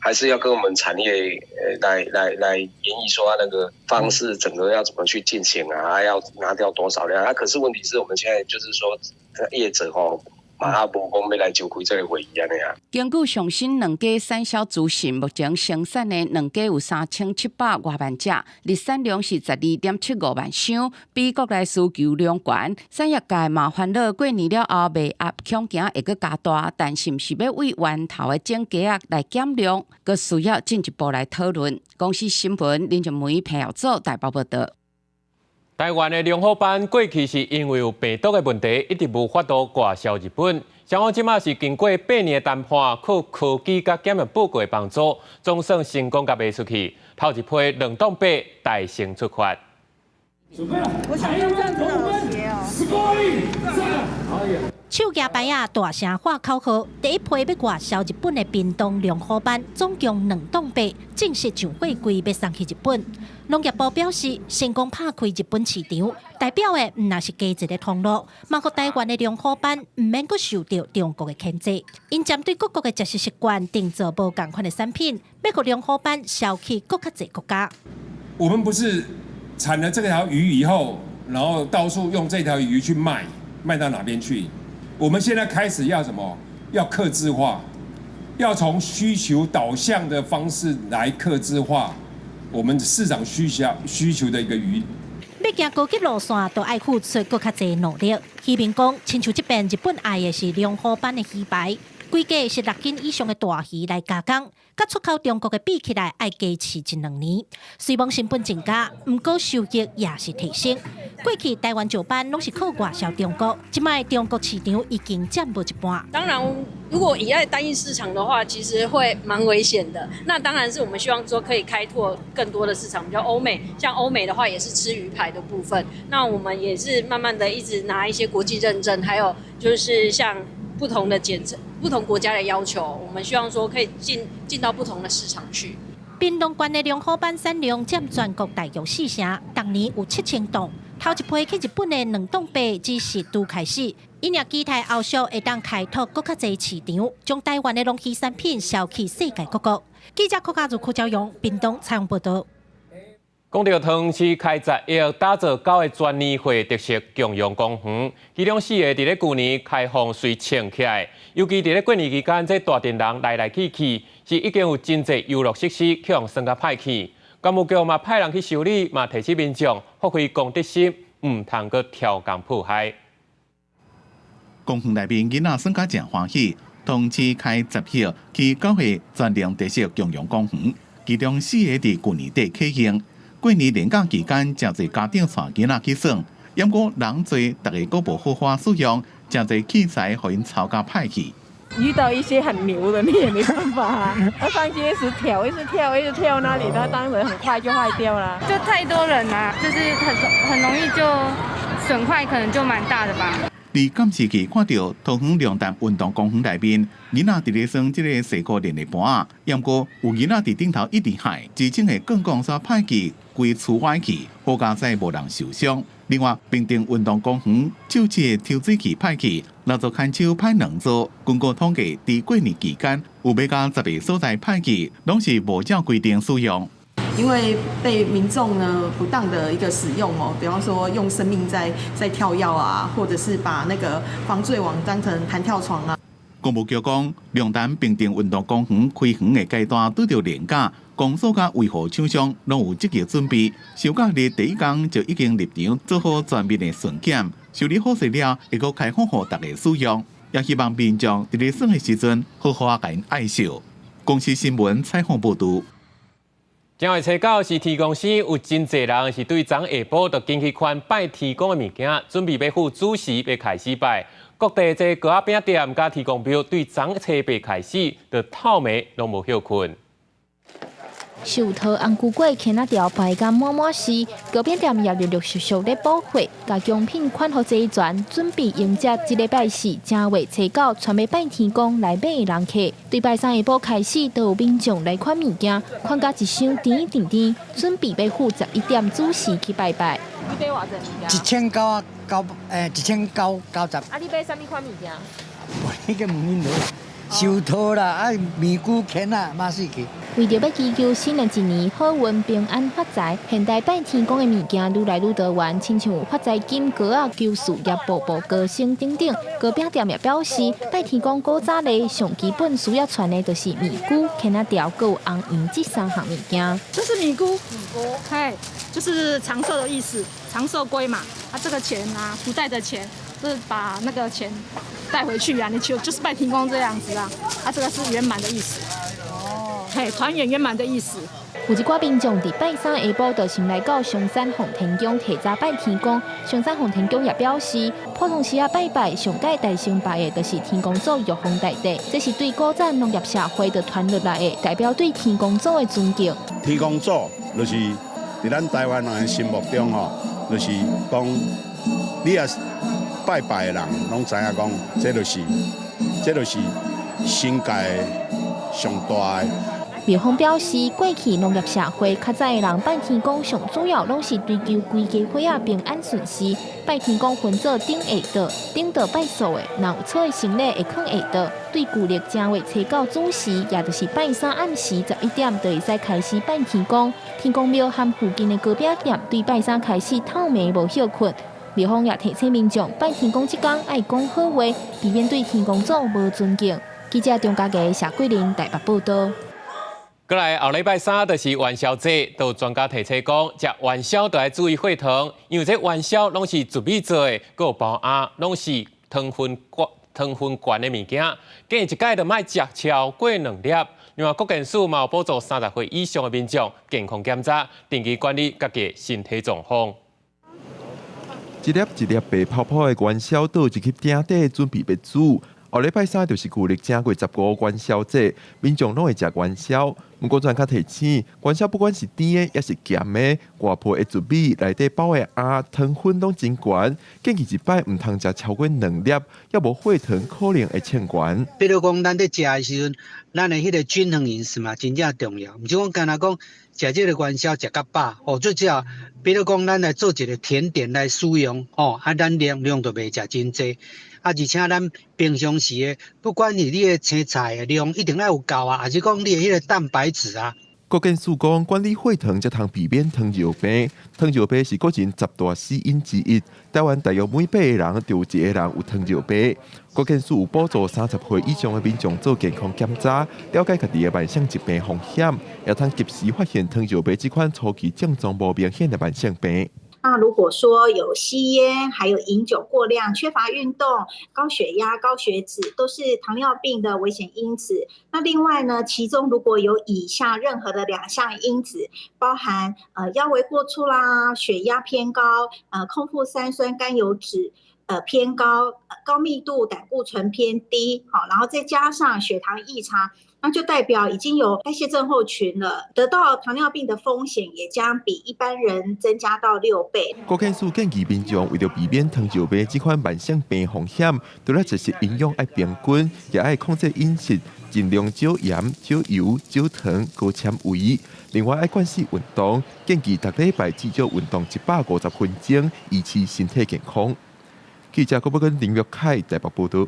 [SPEAKER 17] 还是要跟我们产业来研议说那个方式，整个要怎么去进行啊？要拿掉多少量？可是问题是我们现在就是说业者嘛，无讲要来召开这个会议安尼啊。
[SPEAKER 6] 根据上新两家产销资讯，目前生产的两家有3700多万只，日产量是12.75万箱，比国内需求量悬。产业界嘛烦恼过年了后卖压恐惊会阁加大，但是毋是要为源头的整鸡仔来减量，阁需要进一步来讨论。公司新闻林俊梅彭耀祖台北报道。
[SPEAKER 2] 台湾的龙虎斑过去是因为有病毒的问题，一直无法度外销日本。双方即马是经过8年的谈判，靠科技甲检验报告的帮助，总算成功甲卖出去。头一批冷冻白大胜出发。
[SPEAKER 23] 我想要这种鞋哦。手夹牌啊，大声喊口号。第一批要外销日本的屏东龙虎斑，总共2吨白，正式上货柜要送去日本。农业部表示，成功拍开日本市场，代表的唔那是加一个通路，嘛互台湾的龙虎斑唔免阁受到中国的牵制。因针对各国的食食习惯，定做无同款的产品，要互龙虎斑销去更加侪国家。
[SPEAKER 24] 我们不是产了这条鱼以后，然后到处用这条鱼去卖到哪边去？我们现在开始要什么？要客制化，要从需求导向的方式来客制化我们市场需求的一个鱼。
[SPEAKER 23] 要行高级路线，都爱付出更加侪努力。渔民讲，亲像这边日本爱的是龙虎斑的鱼排，规价是6斤以上的大鱼来加工，甲出口中国的比起来，爱加持1-2年。虽望成本增加，不过收益也是提升。过去台湾石斑拢是靠外销中国，即卖中国市场已经占无一半。
[SPEAKER 25] 当然，如果依赖单一市场的话，其实会蛮危险的。那当然是我们希望说可以开拓更多的市场，比较欧美，像欧美的话也是吃鱼排的部分。那我们也是慢慢的一直拿一些国际认证，还有就是像不同的不同国家的要求，我们希望说可以进到不同的市场去。
[SPEAKER 23] 屏东县的龙虎斑产量占全国大约4成，当年有7000吨。头一批去日本的2吨白只是拄开始，因也期待后续会当开拓更加侪市场，将台湾的农渔产品销去世界各国。记者柯嘉如、柯昭阳，屏东采访报道。
[SPEAKER 2] 讲到汤市开10亿打造9个专利化特色共用公园，其中4个伫咧去年开放随撑起来，尤其伫咧过年期间，这大电人来去，是已经有真侪游乐设施向算甲歹去。干务局嘛派人去修理，嘛提醒民众发挥公德心，唔通阁挑工迫害。
[SPEAKER 3] 公园内面囡仔算甲真欢喜，同时开10亿去9个专用特色共用公园，其中4个伫去年底启用。过年连假期间，真侪家长带囡仔去耍，因过人多，大家阁无好好使用，真侪器材互因吵甲歹去。
[SPEAKER 26] 遇到一些很牛的，你也没办法啊。他上去一直跳，那里，他当然很快就坏掉了。
[SPEAKER 28] 就太多人了，就是很容易就损坏，可能就蛮大的吧。
[SPEAKER 3] 伫监视器看到桃园龙潭运动公园内面，囡仔伫咧耍即个西瓜练的盘啊，因过有囡仔伫顶头一直喊，之前的杠杠煞歹去，规厝歪去，好佳在无人受伤。另外，平定运动公园就这抽水器派去，6组牵手派2组。根据统计，在过年期间，有要到10个所在派去，拢是无照规定使用。
[SPEAKER 9] 因为被民众呢不当的一个使用哦，比方说用生命在跳药啊，或者是把那个防坠网当成弹跳床啊。
[SPEAKER 3] 公务局讲，龙潭平定运动公园开园的阶段拄到年假，公所甲维护厂商拢有积极准备，收假日第一天就已经入场做好全面的巡检，修理好势了，会阁开放予大家使用。也希望民众伫咧耍的时阵，好好啊甲因爱惜。公司新闻采访报道。
[SPEAKER 2] 正月初9是天公生，有真侪人是对昨下晡就进去款拜天公的物件，准备要赴主时要开始拜。各地这糕仔饼店甲天公庙对昨初8开始，就透暝拢无休困。
[SPEAKER 5] 寿桃红菇粿牵仔条排甲满满是，糕饼店也陆陆续续咧补货，甲奖品款互齐全，准备迎接一礼拜4正月初9全要拜天公来买的人客。对拜3下晡开始，都有民众来看物件，看甲一箱甜甜甜，准备要赴11点子时去拜拜。你买偌济物件
[SPEAKER 10] ？1990。
[SPEAKER 5] 啊，你买啥物款物件？
[SPEAKER 10] 你个问因落。寿桃啦，面菇鉗啊，马死去。
[SPEAKER 5] 为着要祈求新的一年好运平安发财，现代拜天公的物件愈来愈多元，亲像有发财金、糕仔、求事业、步步高升等等。糕饼店也表示，拜天公古早咧上基本需要传的就是米菇、鉗仔条、还有红圆这3项物件。
[SPEAKER 11] 这是米菇，嘿，就是长寿的意思，长寿龟嘛。啊，这个钱啊，不带的钱。是把那个钱带回去啊，你就是拜天公这样子啊，啊，这个是圆满的意思。哦，嘿，团圆圆满的意思。
[SPEAKER 5] 有一寡民众伫拜3下晡就先来到上山洪天宫提早拜天公。上山洪天宫也表示，普通时拜拜上界大成拜的，就是天公祖玉皇大帝，这是对古早农业社会的传落来的，代表对天公祖的尊敬。
[SPEAKER 12] 天公祖就是在咱台湾人的心目中吼，就是讲你也拜拜的人拢知影讲，这就是新界上大的。
[SPEAKER 5] 庙方表示，过去农业社会较早的人拜天公上主要拢是追求规家伙仔平安顺遂。拜天公分做顶下道，顶道拜寿的，若有错的行李会放下道。对旧历正月初9子时，也就是拜3暗时11点，就会使开始拜天公。天公庙和附近的糕饼店对拜3开始透暝无休困。庙方也提醒民众拜天公这天爱讲好话，避免对天公祖无尊敬。记者中嘉义谢桂玲台北报道。
[SPEAKER 2] 过来后礼拜3就是元宵节，都有专家提醒讲，食元宵就要注意血糖，因为这元宵拢是糯米做的，还有包鸭拢是糖分悬的物件，建议一届就莫食超过2粒。另外，国健署嘛有补助30岁以上的民众健康检查，定期管理家己身体状况。
[SPEAKER 13] 一粒一粒白泡泡的元宵倒入去鼎底，准备要煮。后礼拜3就是旧历正月15元宵节，民众拢会食元宵。不过专家提醒，元宵不管是甜的也是咸的，外皮的糯米内底包的鸭糖分拢真悬，建议一摆唔通食超过2粒，要无血糖可能会欠悬。
[SPEAKER 10] 比如讲，咱在食的时阵，咱的迄个均衡饮食嘛，真正重要。唔是讲干那讲食这个元宵食到饱，哦，最少比如讲，咱来做一个甜点来使用，哦，啊，咱量就袂食真济。啊，而且咱平常时的，不管是你的青菜的量一定要有够啊，还是讲你的迄个蛋白质啊。
[SPEAKER 13] 国健署讲，管理血糖才通避免糖尿病。糖尿病是国人10大死因之一，台湾大约每8个人就有1个人有糖尿病。国健署有补助30岁以上的民众做健康检查，了解家己的慢性疾病风险，也通及时发现糖尿病这款初期症状无明显的慢性病。
[SPEAKER 14] 那如果说有吸烟，还有饮酒过量、缺乏运动、高血压、高血脂，都是糖尿病的危险因子。那另外呢，其中如果有以下任何的2项因子，包含腰围过粗啦、血压偏高、空腹三酸甘油酯、偏高，高密度胆固醇偏低，好，然后再加上血糖异常，那就代表已经有代谢症候群了，得到糖尿病的风险也将比一般人增加到6倍。
[SPEAKER 13] 郭建树建议民众为了避免糖尿病这款慢性病风险，除了食食营养要平均，也要控制饮食，尽量少盐、少油、少糖、高纤维。另外，要惯势运动，建议每礼拜至少运动150分钟，维持身体健康。记者郭宝根、林玉凯台北报道。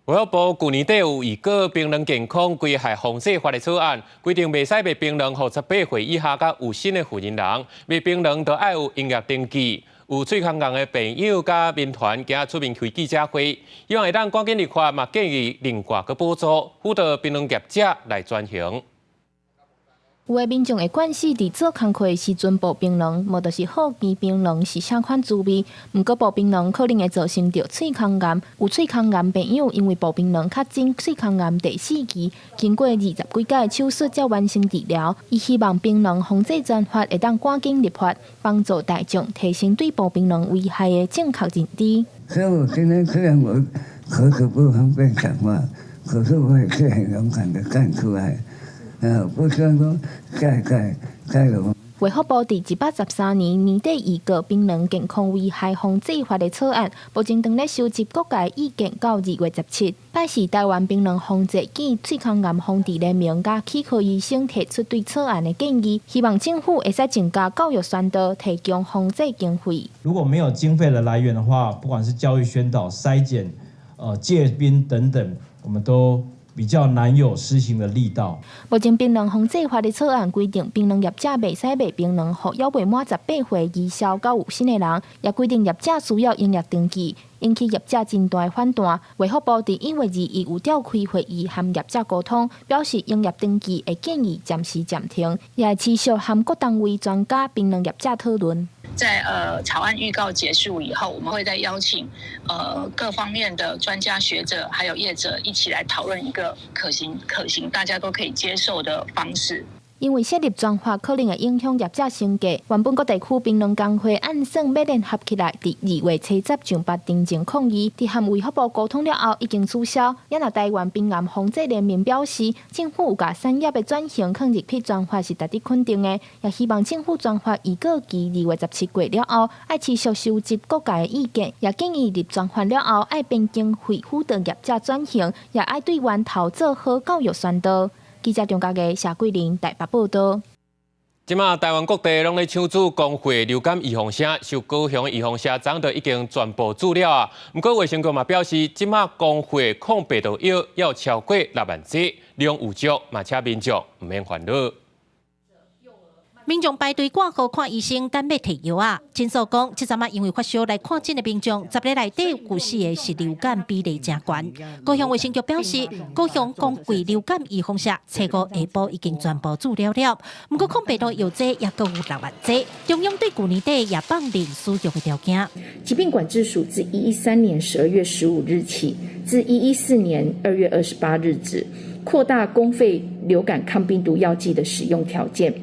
[SPEAKER 13] 卫福部
[SPEAKER 2] 去年底有预告槟榔健康危害防治法的草案，规定袂使卖槟榔予18岁以下甲有身的负人人，卖槟榔都要有营业登记。有喙空硬的朋友甲民团今仔出面开记者会，希望会当赶紧立法，嘛建议另外个补助，辅导槟榔业者来转型。
[SPEAKER 5] 有的民众会惯势伫做工课时阵爆槟榔，无就是好奇槟榔是啥款滋味。毋过爆槟榔可能会造成着喙空癌，有喙空癌朋友因为爆槟榔较进喙空癌第4期，经过20几届手术才完成治疗。伊希望槟榔防治专法会当赶紧立法，帮助大众提升对爆槟榔危害的正确认知。
[SPEAKER 1] 所以我今天虽然我口齿不方便讲话，可是我也是很勇敢的站出来。不希望说盖了。
[SPEAKER 5] 卫福部伫113年年底预告槟榔健康危害防治法的草案，目前正咧收集各界意见，到2月17，摆是台湾槟榔防治暨喙空癌防治联盟甲齿科医生提出对草案的建议，希望政府会使增加教育宣导，提供防治经费。
[SPEAKER 4] 如果没有经费的来源的话，不管是教育宣导、筛检、戒槟等等，我们都比较难有施行的力道。
[SPEAKER 5] 目前槟榔防治法的草案规定，槟榔业者袂使卖槟榔予还未满18岁以上到有身的人，也规定业者需要营业登记，引起业者真大反弹。卫福部伫1月2日有召开会议，和业者沟通，表示营业登记的建议暂时暂停，也会持续和各单位专家、槟榔业者讨论。
[SPEAKER 15] 在草案预告结束以后，我们会再邀请各方面的专家学者还有业者一起来讨论一个可行大家都可以接受的方式。
[SPEAKER 5] 因为设立专法可能会影响业者生计，原本各地区槟榔工会按算要联合起来，伫2月70上8定前抗议。伫和卫福部沟通了后，已经取消。也那台湾槟榔防治联盟表示，政府有甲产业的转型放入去专法是值得肯定的，也希望政府专法预告期2月17过了后，爱持续收集各界的意见，也建议立专法了后，爱变经费辅导业者转型，也爱对源头做好教育宣导。记者中嘉嘅谢桂玲台北报道。
[SPEAKER 2] 即马台湾各地拢咧抢注公费流感预防针，受高雄预防针早就已经全部注了啊。不过卫生局嘛表示，即马公费抗病毒药要超过6万剂，量有足，嘛请民众唔免烦恼。
[SPEAKER 23] 民众排队挂号看医生，等要摕药啊。诊所讲，这阵因为发烧来看诊的民众，10日内底有4个是流感比例真悬。高雄卫生局表示，高雄公费流感预防针初5下晡已经全部注了，不过抗病毒药剂也够有6万剂，中央对去年底也放零使用的条件。
[SPEAKER 16] 疾病管制署自113年12月15日起，至114年2月28日止，扩大公费流感抗病毒药剂的使用条件。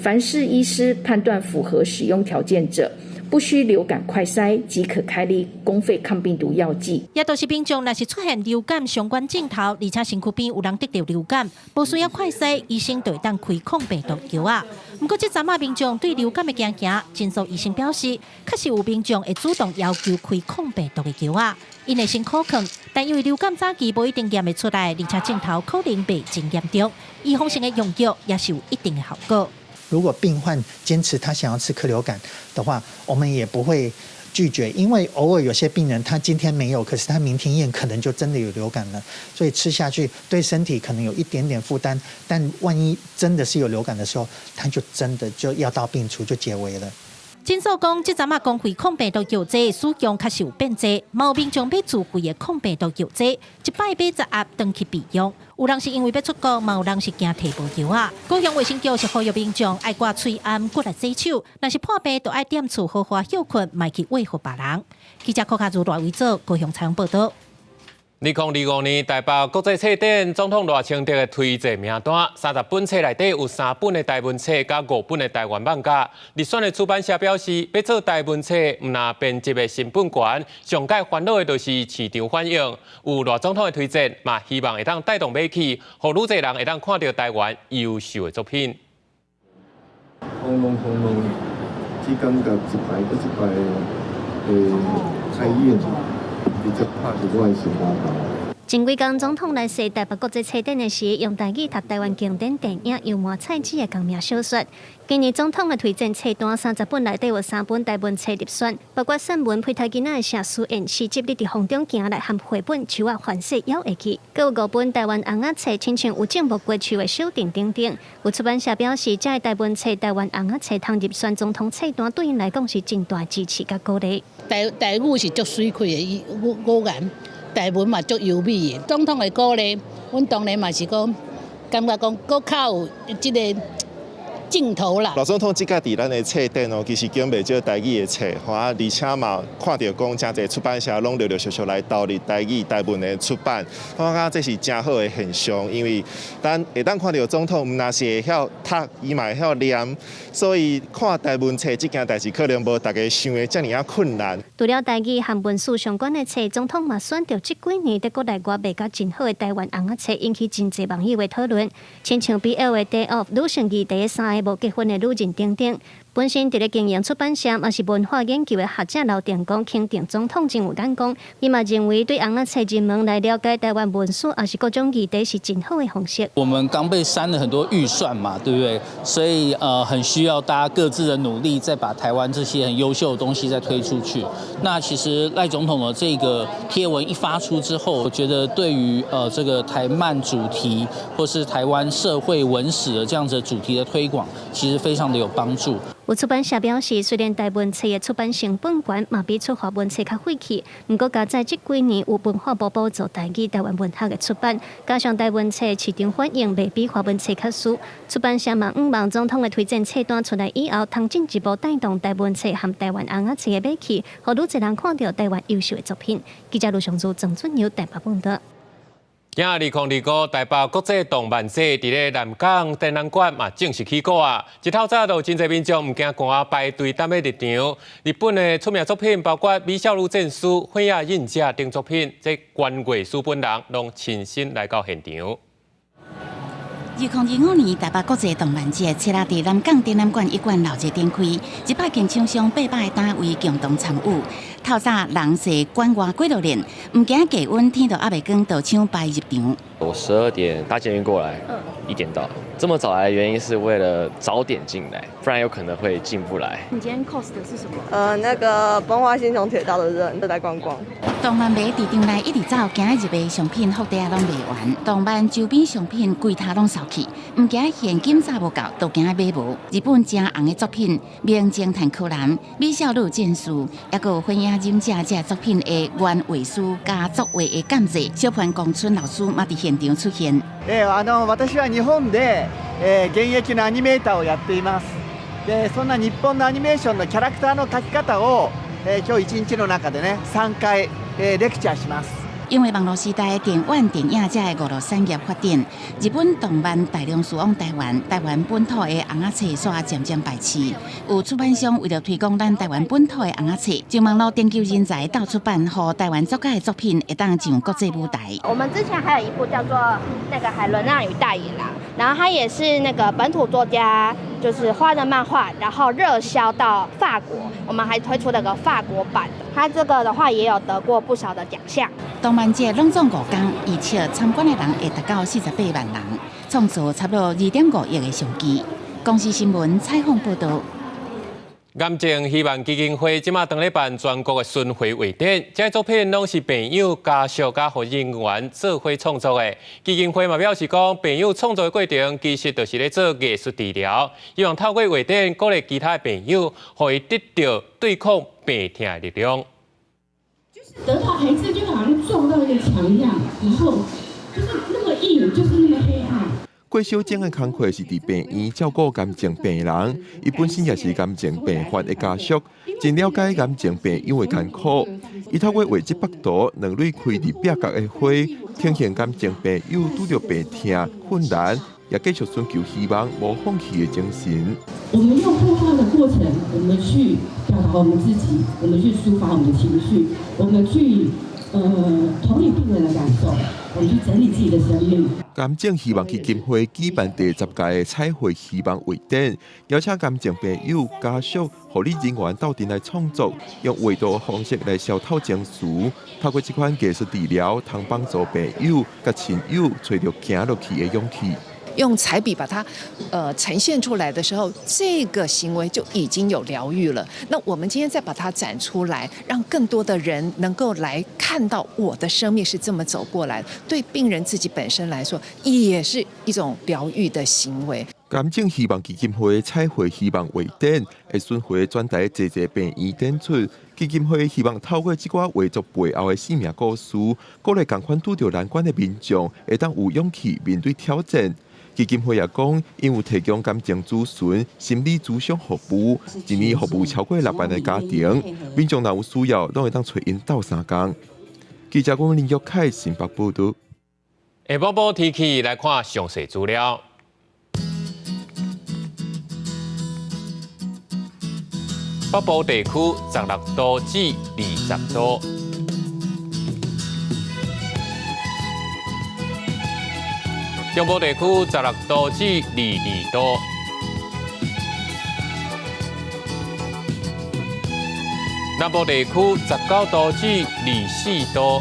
[SPEAKER 16] 凡是医师判断符合使用条件者，不需流感快筛即可开立公费抗病毒药剂。
[SPEAKER 23] 也都是民众若是出现流感相关症头，而且身躯边有人得到流感，无需要快筛，医生就会当开抗病毒药啊。不过这阵民众对流感的惊惊，诊所医生表示，确实有民众会主动要求开抗病毒的药啊。因会先可抗，但因为流感早期无一定验得出来，而且症头可能被真严重，预防性的用药也是有一定的效果。
[SPEAKER 18] 如果病患坚持他想要吃克流感的话，我们也不会拒绝，因为偶尔有些病人他今天没有，可是他明天验可能就真的有流感了，所以吃下去对身体可能有一点点负担，但万一真的是有流感的时候，他就真的就药到病除，就解围了。
[SPEAKER 23] 诊所讲，这阵公费抗病毒药剂使用确实有变多，有民众买自费的抗病毒药剂，一摆买10盒当去备用。有人是因为要出国，有人是惊摕无药啊。高雄卫生局是呼吁民众爱挂喙暗，过来洗手，若是破病，就爱踮厝好好休困，莫去喂给别人。记者柯卡如大为做高雄采访报道。
[SPEAKER 2] 2025年台北国际册展，总统赖清德的推荐名单，30本册内底有3本的台文册，加5本的台湾漫画。入选的出版社表示，要做台文册，唔拿编辑的成本悬，上界烦恼的就是市场反应。有赖总统的推荐，嘛希望会当带动买气，让愈侪人会当看到台湾优秀的作品。
[SPEAKER 7] 轰隆，只感觉一排搁一排的彩印。
[SPEAKER 23] 前几天总统来说台北国际册展的时，用台语读台湾经典电影《油麻菜籽》的同名小说。今年总统的推荐册单30本内底有3本台文册入选，包括散文《配台囡仔的社书演4集你伫风中行来》和绘本《树啊反射妖会去》，佮有5本台湾红仔册，亲像有种无过树的小店等等。有出版社表示，这台文册台湾红仔册通入选总统册单，对因来讲是真大支持甲鼓励。
[SPEAKER 8] 台语是足水气的语言。台文嘛足优美的，总统的鼓励，阮当然嘛是讲，感觉讲搁较有即个镜头啦。
[SPEAKER 17] 老总统即届伫咱的册展哦，其实经袂少台语的册，而且嘛看到讲真侪出版社拢陆陆续续来投入台语、台文的出版，我感觉这是真好的现象，因为咱会当看到总统毋但是会晓读，伊嘛会晓念，所以看台文册这件代志可能无大家想的遮尔啊困难。
[SPEAKER 23] 除了台语和文书相关的册，总统嘛选到这几年在国内外卖甲真好的台湾红仔册，引起真侪网友的讨论，亲像 BL 的 Day Off、女性义第3个无结婚的女人等等。本身伫咧经营出版社，也是文化研究的学者刘定光肯定总统真有眼光，伊嘛认为对红仔册入门来了解台湾文书，也是各种议题是真好的方式。
[SPEAKER 19] 我们刚被删了很多预算嘛，对不对？所以很需要大家各自的努力，再把台湾这些很优秀的东西再推出去。那其实赖总统的这个贴文一发出之后，我觉得对于这个台漫主题或是台湾社会文史的这样子的主题的推广，其实非常的有帮助。
[SPEAKER 23] 有出版社表示，虽然台文册的出版成本悬，嘛比出华文册较费气，不过加在这几年有文化部补助台语台湾文学的出版，加上台文册市场反应未比华文册较输，出版社嘛希望总统的推荐册单出来以后，通进一步带动台文册和台湾红仔册的买气，让愈侪人看到台湾优秀的作品。记者卢尚珠、郑俊尧台北报道。
[SPEAKER 2] 今日2025台北国际动漫节伫咧南港展览馆嘛正式起过啊！一透早就真侪民众唔惊寒排队等要入场。日本的出名作品包括《美少女战士》《火影忍者》等作品，这关贵书本人拢亲身来到现场。
[SPEAKER 20] 2025年台北国际动漫节，设立伫南港展览馆1馆老街展开，100间厂商800个单位共同参与。透早人势馆外几多人，唔惊低温，天都还袂光，就抢排入场。
[SPEAKER 21] 我12点搭捷运过来，1点到。这么早来的原因是为了早点进来，不然有可能会进不来。
[SPEAKER 23] 你今天 cos 的是什么？
[SPEAKER 22] 那个崩华新雄铁道的人都来观光。
[SPEAKER 20] 动漫迷伫场内一直走，今日卖商品福袋拢卖完，动漫周边商品柜台拢扫去，唔惊现金早无够，都惊买无。日本正红的作品《名侦探柯南》《美少女战士》，也有《火影忍者》这作品的原画师加作画的监制小潘光春老师嘛伫现场出现。
[SPEAKER 27] 私は日本で現役のアニメーターをやっています。で、そんな日本のアニメーションのキャラクターの描き方を今日1日の中でね3回レクチャーします。
[SPEAKER 20] 因为网络时代电玩电影这个娱乐产业发展，日本动漫大量输往台湾，台湾本土的红仔册煞渐渐败市。有出版商为了推广咱台湾本土的红仔册，就网络研究人才到出版，和台湾作家的作品会当上国际舞台。
[SPEAKER 29] 我们之前还有一部叫做那个《海伦娜与大野狼》，然后它也是那个本土作家就是画的漫画，然后热销到法国，我们还推出了个法国版的。它这个的话也有得过不少的奖项。
[SPEAKER 20] 动漫节拢总5天，预测参观的人会达到48万人，创造差不多2.5亿的商机。公司新闻采访报道。
[SPEAKER 2] 癌症希望基金会即马当咧办全国的巡回画展，这些作品拢是朋友、家属甲和人员做伙创作的。基金会嘛表示讲，朋友创作的过程其实就是咧做艺术治疗，希望透过画展鼓励其他的朋友，可以得到对抗病痛的力量。
[SPEAKER 30] 得到癌症就好像撞到一个墙一样，以后就是那么硬，就是那么黑暗。
[SPEAKER 13] 郭小姐的工作是伫病院照顾癌症病人，伊本身也是癌症病患的家属，真了解癌症病友的艰苦。伊透过画这幅图，两蕊开伫壁角的花，呈现癌症病友拄着病痛、困难，也继续寻求希望、无放弃的精神。
[SPEAKER 30] 我们用绘画的过程，我们去表达我们自己，我们去抒发我们的情绪，我们去同理病人的感受，我们去整理自己的生命。
[SPEAKER 13] 癌症希望基金会举办第10届的彩绘希望画展，邀请癌症病友、家属、护理人员斗阵来创作，用画图方式来消透情绪。透过这款艺术治疗，通帮助病友、甲亲友找到行落去的勇气。
[SPEAKER 3] 用彩笔把它呈现出来的时候，这个行为就已经有疗愈了。那我们今天再把它展出来，让更多的人能够来看到我的生命是这么走过来，对病人自己本身来说，也是一种疗愈的行为。
[SPEAKER 13] 癌症希望基金会彩绘希望画展会巡回转台济病院展出。基金会希望透过这挂画作背后的生命故事，鼓励同款拄着难关的民众，会当有勇气面对挑战。基金会也讲，因有提供癌症咨询、心理咨询服务，一年服务超过6万的家庭，民众若有需要，拢会当找因斗相共。记者林玉凯新北报道。
[SPEAKER 2] 下晡报天气来看详细资料。北部地区16度至20度。中部地区16度至22度，南部地区19度至24度，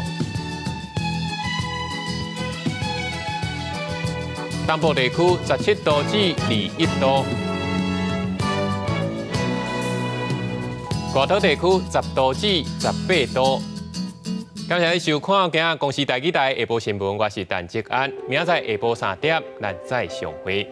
[SPEAKER 2] 东部地区17度至21度，外岛地区10度至18度。感谢你收看今日公视台语台下晡新闻，我是陈哲安。明仔载下晡3点，咱再相会。